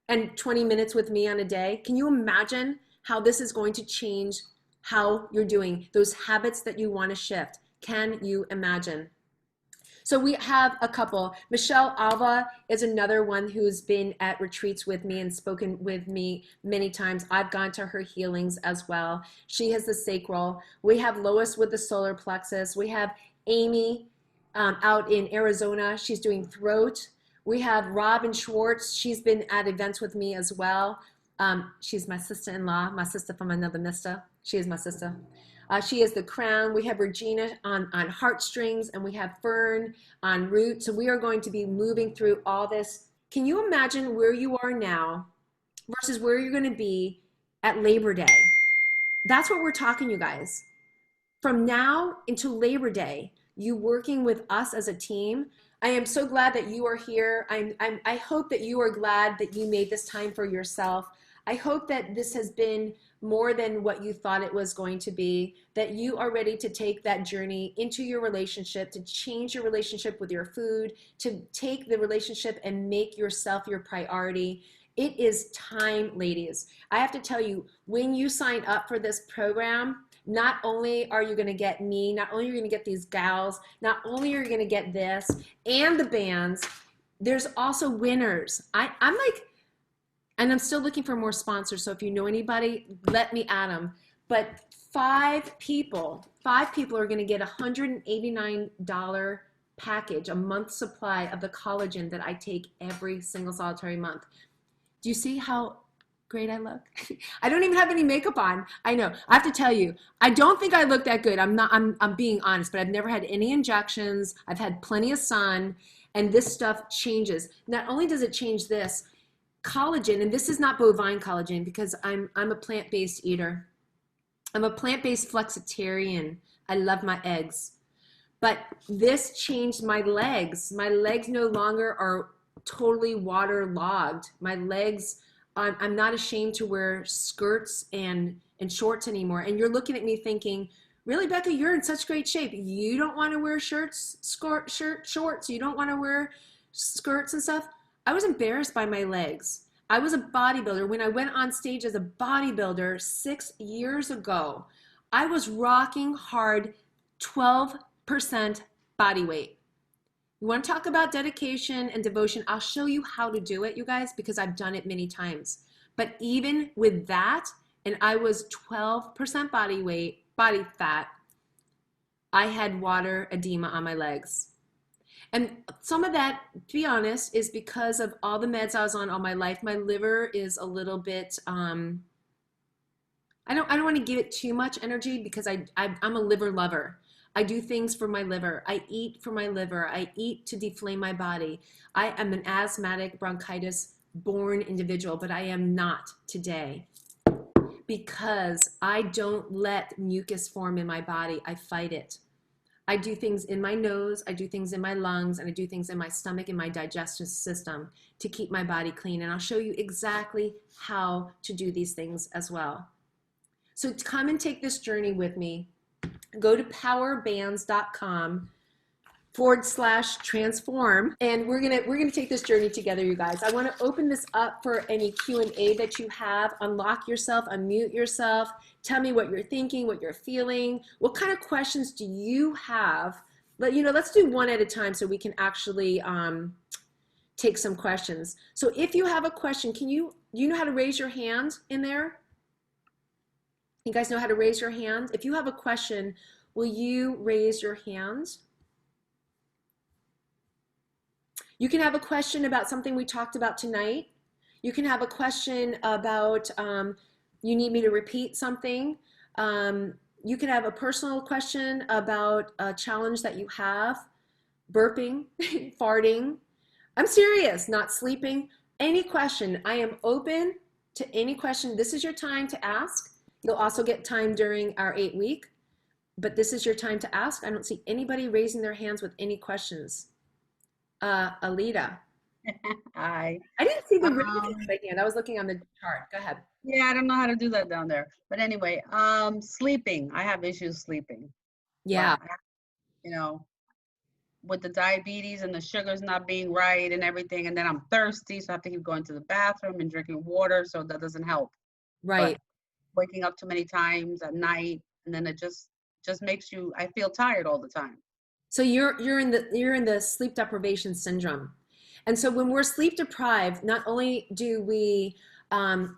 and 20 minutes with me on a day? Can you imagine how this is going to change how you're doing, those habits that you want to shift? Can you imagine? So we have a couple. Michelle Alva is another one who's been at retreats with me and spoken with me many times. I've gone to her healings as well. She has the sacral. We have Lois with the solar plexus. We have Amy out in Arizona. She's doing throat. We have Robin Schwartz. She's been at events with me as well. She's my sister-in-law, my sister from another mister. She is my sister. She is the crown. We have Regina on heartstrings, and we have Fern on root. So we are going to be moving through all this. Can you imagine where you are now versus where you're going to be at Labor Day? That's what we're talking, you guys. From now until Labor Day, you working with us as a team. I am so glad that you are here. I hope that you are glad that you made this time for yourself. I hope that this has been more than what you thought it was going to be, that you are ready to take that journey into your relationship, to change your relationship with your food, to take the relationship and make yourself your priority. It is time, ladies. I have to tell you, when you sign up for this program, not only are you going to get me, not only are you going to get these gals, not only are you going to get this and the bands, there's also winners. I'm like, and I'm still looking for more sponsors. So if you know anybody, let me add them. But 5 people are going to get a $189 package, a month supply of the collagen that I take every single solitary month. Do you see how great I look? I don't even have any makeup on. I know. I have to tell you, I don't think I look that good. I'm being honest, but I've never had any injections. I've had plenty of sun, and this stuff changes. Not only does it change this, collagen, and this is not bovine collagen because I'm a plant-based eater. I'm a plant-based flexitarian. I love my eggs. But this changed my legs. My legs no longer are totally waterlogged. My legs, I'm not ashamed to wear skirts and shorts anymore. And you're looking at me thinking, really, Becca, you're in such great shape. You don't want to wear shorts. You don't want to wear skirts and stuff. I was embarrassed by my legs. I was a bodybuilder. When I went on stage as a bodybuilder 6 years ago, I was rocking hard 12% body weight. You want to talk about dedication and devotion? I'll show you how to do it, you guys, because I've done it many times. But even with that, and I was 12% body fat, I had water edema on my legs. And some of that, to be honest, is because of all the meds I was on all my life. My liver is a little bit, I don't want to give it too much energy because I'm a liver lover. I do things for my liver. I eat for my liver. I eat to deflame my body. I am an asthmatic bronchitis born individual, but I am not today because I don't let mucus form in my body. I fight it. I do things in my nose, I do things in my lungs, and I do things in my stomach and my digestive system to keep my body clean. And I'll show you exactly how to do these things as well. So come and take this journey with me. Go to powerbands.com/transform, and we're gonna take this journey together, you guys. I want to open this up for any Q&A that you have. Unlock yourself, unmute yourself. Tell me what you're thinking, what you're feeling. What kind of questions do you have? Let's do one at a time so we can actually take some questions. So if you have a question, do you know how to raise your hand in there? You guys know how to raise your hand? If you have a question, will you raise your hand? You can have a question about something we talked about tonight. You can have a question about you need me to repeat something. You can have a personal question about a challenge that you have, burping, farting. I'm serious, not sleeping. Any question. I am open to any question. This is your time to ask. You'll also get time during our 8-week, but this is your time to ask. I don't see anybody raising their hands with any questions. Alita. Hi. I didn't see the raising of the hand. I was looking on the chart. Go ahead. Yeah, I don't know how to do that down there. But anyway, sleeping. I have issues sleeping. Yeah, You know, with the diabetes and the sugars not being right and everything, and then I'm thirsty, so I have to keep going to the bathroom and drinking water, so that doesn't help. right. But waking up too many times at night, and then it just makes you, I feel tired all the time. So you're in the sleep deprivation syndrome. And so when we're sleep deprived, not only do we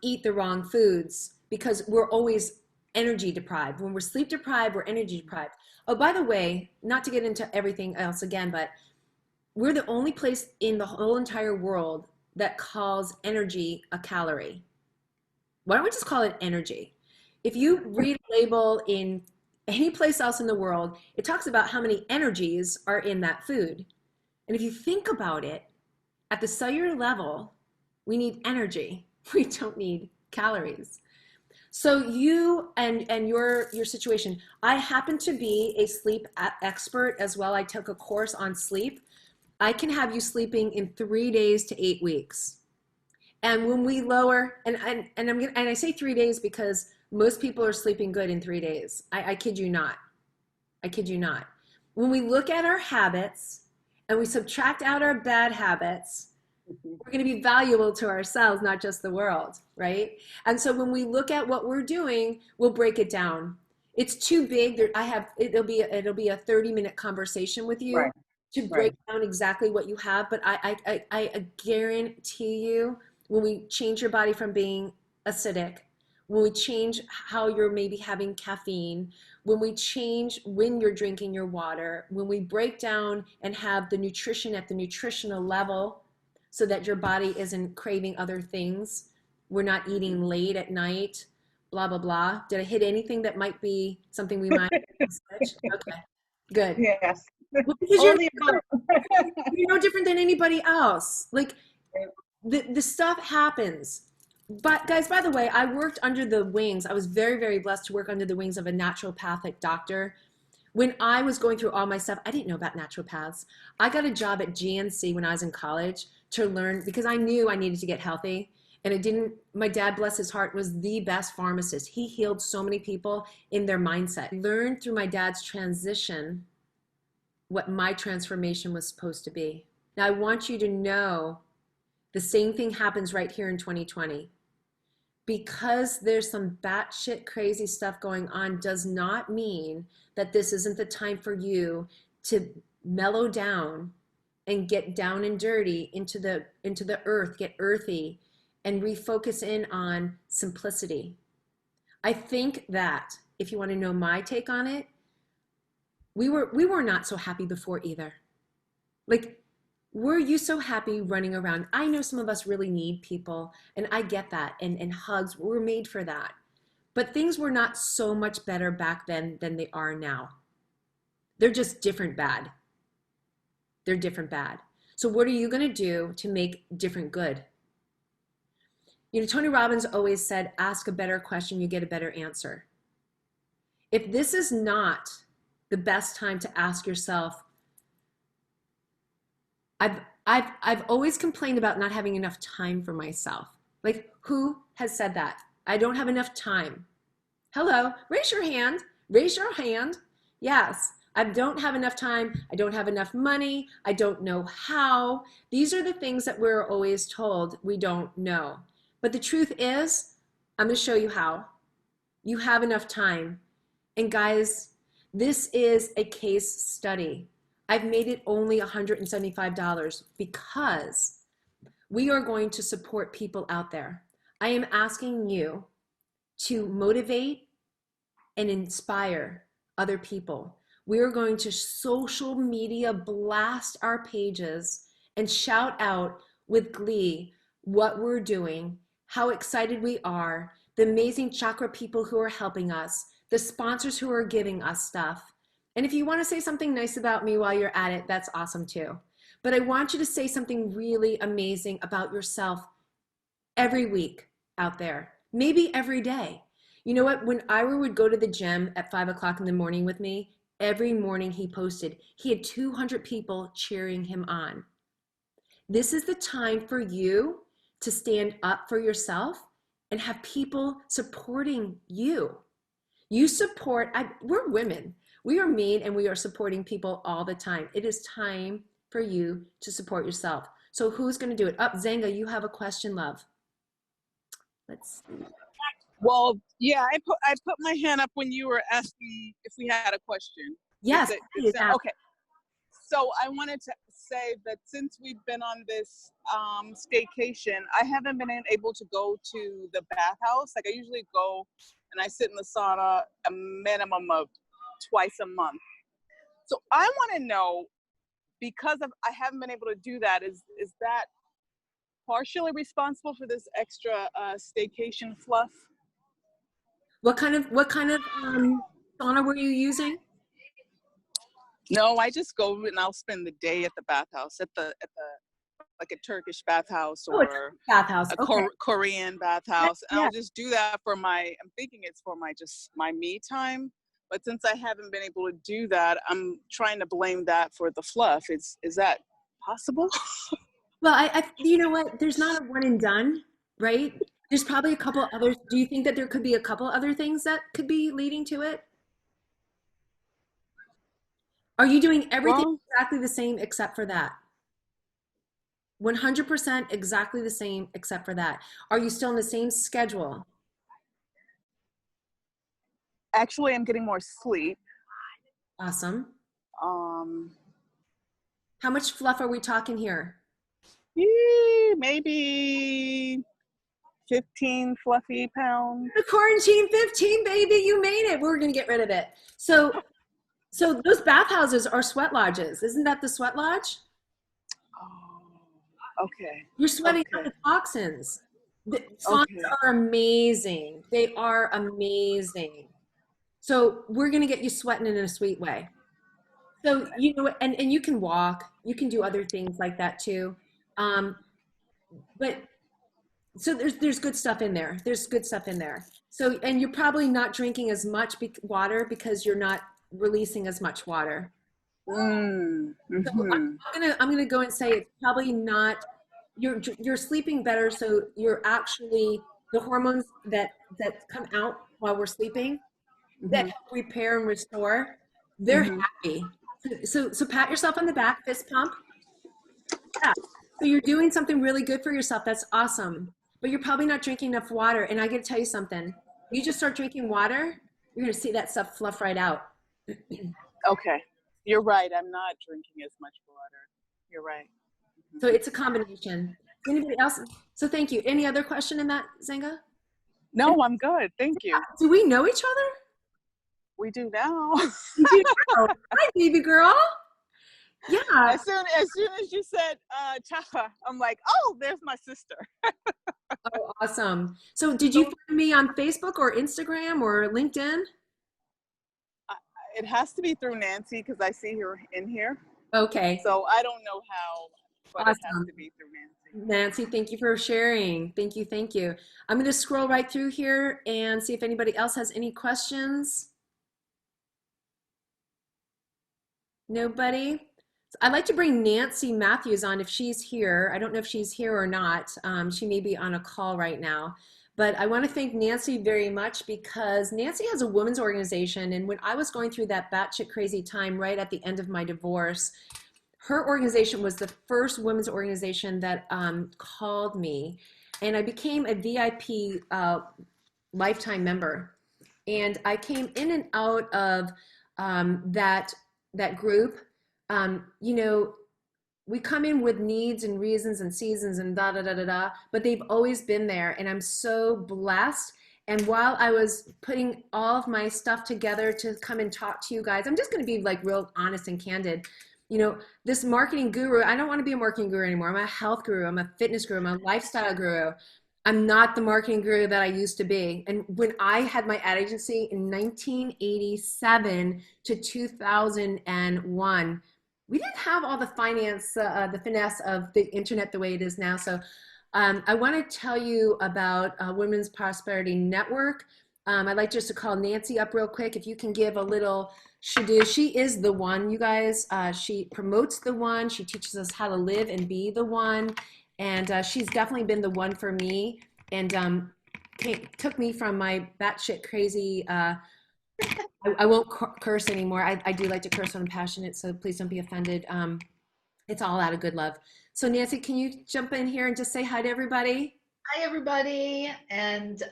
eat the wrong foods because we're always energy deprived. When we're sleep deprived, we're energy deprived. Oh, by the way, not to get into everything else again, but we're the only place in the whole entire world that calls energy a calorie. Why don't we just call it energy? If you read a label in any place else in the world, it talks about how many energies are in that food. And if you think about it, at the cellular level, we need energy. We don't need calories. So you and your situation, I happen to be a sleep expert as well. I took a course on sleep. I can have you sleeping in 3 days to 8 weeks. And when we lower, and I say 3 days because most people are sleeping good in 3 days. I kid you not. I kid you not. When we look at our habits and we subtract out our bad habits, we're going to be valuable to ourselves, not just the world, right? And so when we look at what we're doing, we'll break it down. It's too big. It'll be a 30-minute conversation with you Right. to break down exactly what you have. But I guarantee you, when we change your body from being acidic, when we change how you're maybe having caffeine, when we change when you're drinking your water, when we break down and have the nutrition at the nutritional level so that your body isn't craving other things, we're not eating late at night, blah, blah, blah. Did I hit anything that might be something we might switch? Okay, good. Yes. Well, because Only you're no different than anybody else. Like the stuff happens. But guys, by the way, I worked under the wings. I was very, very blessed to work under the wings of a naturopathic doctor. When I was going through all my stuff, I didn't know about naturopaths. I got a job at GNC when I was in college to learn because I knew I needed to get healthy. And it didn't, my dad, bless his heart, was the best pharmacist. He healed so many people in their mindset. I learned through my dad's transition what my transformation was supposed to be. Now I want you to know the same thing happens right here in 2020. Because there's some batshit crazy stuff going on does not mean that this isn't the time for you to mellow down and get down and dirty into the earth, get earthy, and refocus in on simplicity. I think that if you want to know my take on it, we were not so happy before either. Like, were you so happy running around? I know some of us really need people, and I get that, and hugs, we're made for that. But things were not so much better back then than they are now. They're just different bad. They're different bad. So what are you going to do to make different good? You know, Tony Robbins always said, ask a better question, you get a better answer. If this is not the best time to ask yourself, I've always complained about not having enough time for myself. Like, who has said that? I don't have enough time. Hello, raise your hand. Raise your hand. Yes, I don't have enough time. I don't have enough money. I don't know how. These are the things that we're always told we don't know. But the truth is, I'm going to show you how. You have enough time. And guys, this is a case study. I've made it only $175 because we are going to support people out there. I am asking you to motivate and inspire other people. We are going to social media blast our pages and shout out with glee what we're doing, how excited we are, the amazing chakra people who are helping us, the sponsors who are giving us stuff. And if you want to say something nice about me while you're at it, that's awesome too. But I want you to say something really amazing about yourself every week out there, maybe every day. You know what? When Ira would go to the gym at 5 o'clock in the morning with me, every morning he posted, he had 200 people cheering him on. This is the time for you to stand up for yourself and have people supporting you. You support, we're women. We are mean and we are supporting people all the time. It is time for you to support yourself. So who's going to do it? Zenga, you have a question, love. Let's see. Well, yeah, I put my hand up when you were asking if we had a question. Yes. Okay. So I wanted to say that since we've been on this staycation, I haven't been able to go to the bathhouse. Like, I usually go and I sit in the sauna a minimum of twice a month. So I want to know, because I haven't been able to do that, is that partially responsible for this extra staycation fluff? What kind of sauna were you using? No, I just go and I'll spend the day at the bathhouse, at the like a Turkish bathhouse or bathhouse. a Korean bathhouse. And Yeah. I'll just do that for I'm thinking it's for my me time. But since I haven't been able to do that, I'm trying to blame that for the fluff. Is that possible? Well, you know what? There's not a one and done, right? There's probably a couple others. Do you think that there could be a couple other things that could be leading to it? Are you doing everything exactly the same except for that? 100% exactly the same except for that. Are you still in the same schedule? Actually, I'm getting more sleep. Awesome. How much fluff are we talking here? Maybe 15 fluffy pounds. The quarantine 15, baby, you made it. We're gonna get rid of it. So those bathhouses are sweat lodges. Isn't that the sweat lodge? Oh, okay. You're sweating out the toxins. The saunas are amazing. They are amazing. So we're gonna get you sweating in a sweet way. So, you know, and you can walk, you can do other things like that too. But so there's good stuff in there. There's good stuff in there. So, and you're probably not drinking as much water because you're not releasing as much water. Mm-hmm. So I'm gonna go and say it's probably not. You're sleeping better, so you're actually the hormones that come out while we're sleeping that help repair and restore. They're happy. So pat yourself on the back, fist pump. Yeah. So you're doing something really good for yourself. That's awesome. But you're probably not drinking enough water. And I got to tell you something. You just start drinking water, you're going to see that stuff fluff right out. Okay. You're right. I'm not drinking as much water. You're right. So it's a combination. Anybody else? So thank you. Any other question in that, Zenga? No, I'm good. Thank you. Do we know each other? We do now. We do now. Hi, baby girl. Yeah. As soon as you said Chacha, I'm like, oh, there's my sister. Oh, awesome. So did you So find me on Facebook or Instagram or LinkedIn? it has to be through Nancy because I see her in here. Okay. So I don't know how, but it has Awesome. to be through Nancy. Nancy, thank you for sharing. Thank you. Thank you. I'm going to scroll right through here and see if anybody else has any questions. Nobody? I'd like to bring Nancy Matthews on if she's here. I don't know if she's here or not. She may be on a call right now. But I want to thank Nancy very much because Nancy has a women's organization. And when I was going through that batshit crazy time right at the end of my divorce, her organization was the first women's organization that called me. And I became a VIP lifetime member. And I came in and out of that group. You know, we come in with needs and reasons and seasons and da da da da da, but they've always been there, and I'm so blessed. And while I was putting all of my stuff together to come and talk to you guys, I'm just going to be like real honest and candid. You know, this marketing guru, I don't want to be a marketing guru anymore. I'm a health guru. I'm a fitness guru. I'm a lifestyle guru. I'm not the marketing guru that I used to be. And when I had my ad agency in 1987 to 2001, we didn't have all the the finesse of the internet the way it is now. So I want to tell you about Women's Prosperity Network. I'd like just to call Nancy up real quick. If you can give a little shadoo. She is the one, you guys. She promotes the one. She teaches us how to live and be the one. And she's definitely been the one for me and took me from my batshit crazy I won't curse anymore. I do like to curse when I'm passionate, so please don't be offended. It's all out of good love. So Nancy, can you jump in here and just say hi to everybody? Hi, everybody. And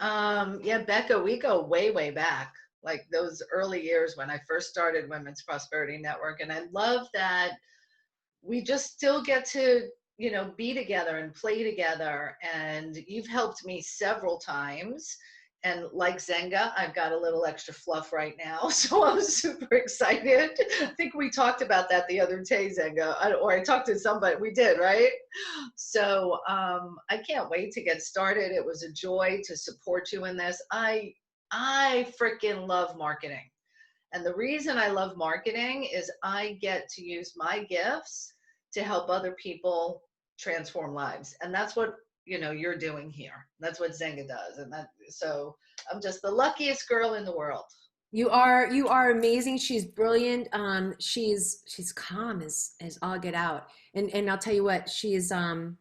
yeah, Becca, we go way, way back, like those early years when I first started Women's Prosperity Network. And I love that we just still get to, you know, be together and play together. And you've helped me several times. And like Zenga, I've got a little extra fluff right now. So I'm super excited. I think we talked about that the other day, Zenga, or I talked to somebody. We did, right? So I can't wait to get started. It was a joy to support you in this. I freaking love marketing. And the reason I love marketing is I get to use my gifts to help other people transform lives. And that's what, you know, you're doing here. That's what Zenga does. And so I'm just the luckiest girl in the world. You are amazing. She's brilliant. She's calm as all get out. And I'll tell you what, she's a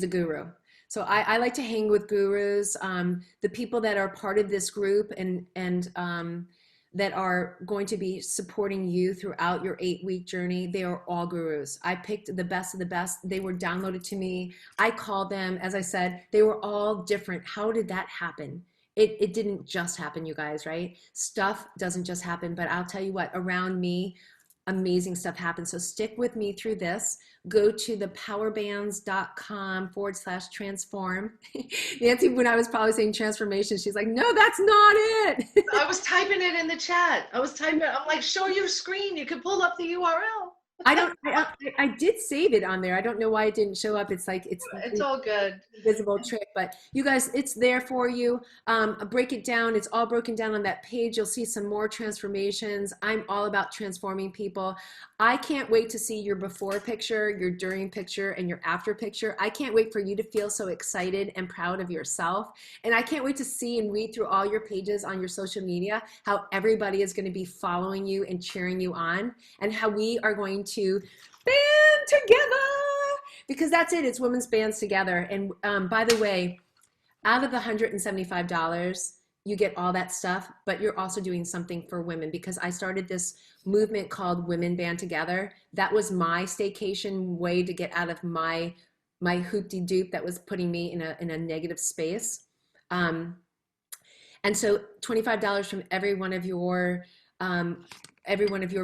guru. So I like to hang with gurus, the people that are part of this group and that are going to be supporting you throughout your 8-week journey. They are all gurus. I picked the best of the best. They were downloaded to me. I called them, as I said, they were all different. How did that happen? It didn't just happen, you guys, right? Stuff doesn't just happen, but I'll tell you what, around me, amazing stuff happens. So stick with me through this. Go to thepowerbands.com/transform. Nancy, when I was probably saying transformation, she's like, no, that's not it. I was typing it in the chat. I'm like, show your screen. You can pull up the URL. I did save it on there. I don't know why it didn't show up. It's like, it's all good. Invisible trick, but you guys, it's there for you. Break it down. It's all broken down on that page. You'll see some more transformations. I'm all about transforming people. I can't wait to see your before picture, your during picture, and your after picture. I can't wait for you to feel so excited and proud of yourself. And I can't wait to see and read through all your pages on your social media, how everybody is going to be following you and cheering you on, and how we are going to band together, because that's it. It's women's bands together. And by the way, out of the $175, you get all that stuff, but you're also doing something for women, because I started this movement called Women Band Together. That was my staycation way to get out of my hoop-de-doop that was putting me in a negative space. And so $25 from every one of your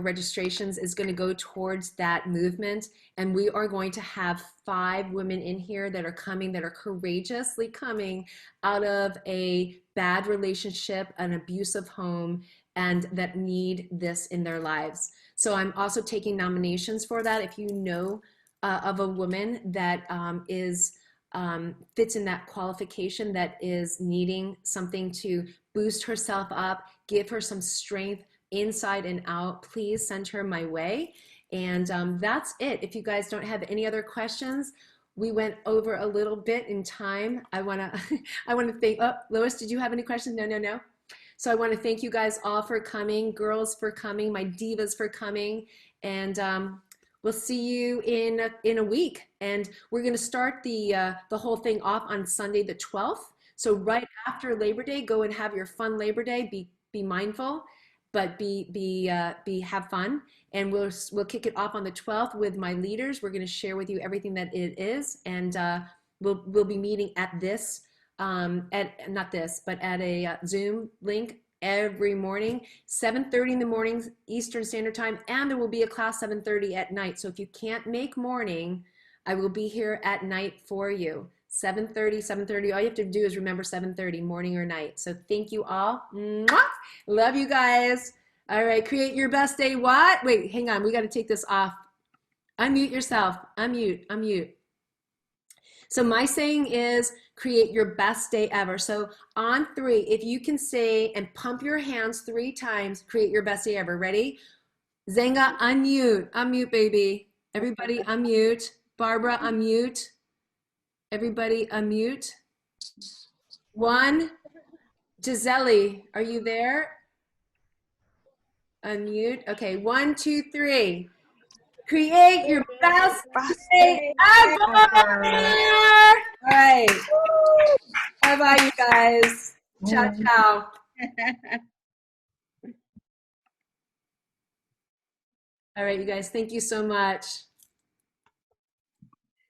registrations is going to go towards that movement. And we are going to have 5 women in here that are coming, that are courageously coming out of a bad relationship, an abusive home, and that need this in their lives. So I'm also taking nominations for that. If you know of a woman that fits in that qualification, that is needing something to boost herself up, give her some strength inside and out, please send her my way. And that's it. If you guys don't have any other questions, we went over a little bit in time. I wanna thank, oh, Lois, did you have any questions? No. So I wanna thank you guys all for coming, girls for coming, my divas for coming, and we'll see you in a week. And we're gonna start the whole thing off on Sunday the 12th. So right after Labor Day, go and have your fun Labor Day. Be mindful, but have fun. And we'll kick it off on the 12th with my leaders. We're going to share with you everything that it is, and we'll be meeting at this not this, but at a Zoom link every morning, 7:30 in the morning Eastern Standard Time, and there will be a class 7:30 at night. So if you can't make morning, I will be here at night for you. 7:30. All you have to do is remember 7:30, morning or night. So thank you all. Mwah! Love you guys. All right, create your best day. What? Wait, hang on. We got to take this off. Unmute yourself. Unmute. So my saying is create your best day ever. So on 3, if you can say and pump your hands 3 times, create your best day ever. Ready? Zenga, unmute. Unmute, baby. Everybody unmute. Barbara, unmute. Everybody unmute. 1. Gisele, are you there? Unmute. Okay, 1, 2, 3. Create your best day ever. All right. Bye-bye, you guys. Ciao, ciao. All right, you guys, thank you so much.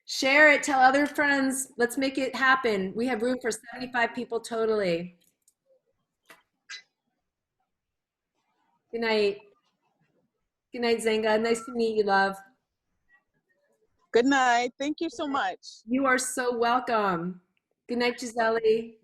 Share it, tell other friends. Let's make it happen. We have room for 75 people totally. Good night. Good night, Zenga. Nice to meet you, love. Good night. Thank you so much. You are so welcome. Good night, Gisele.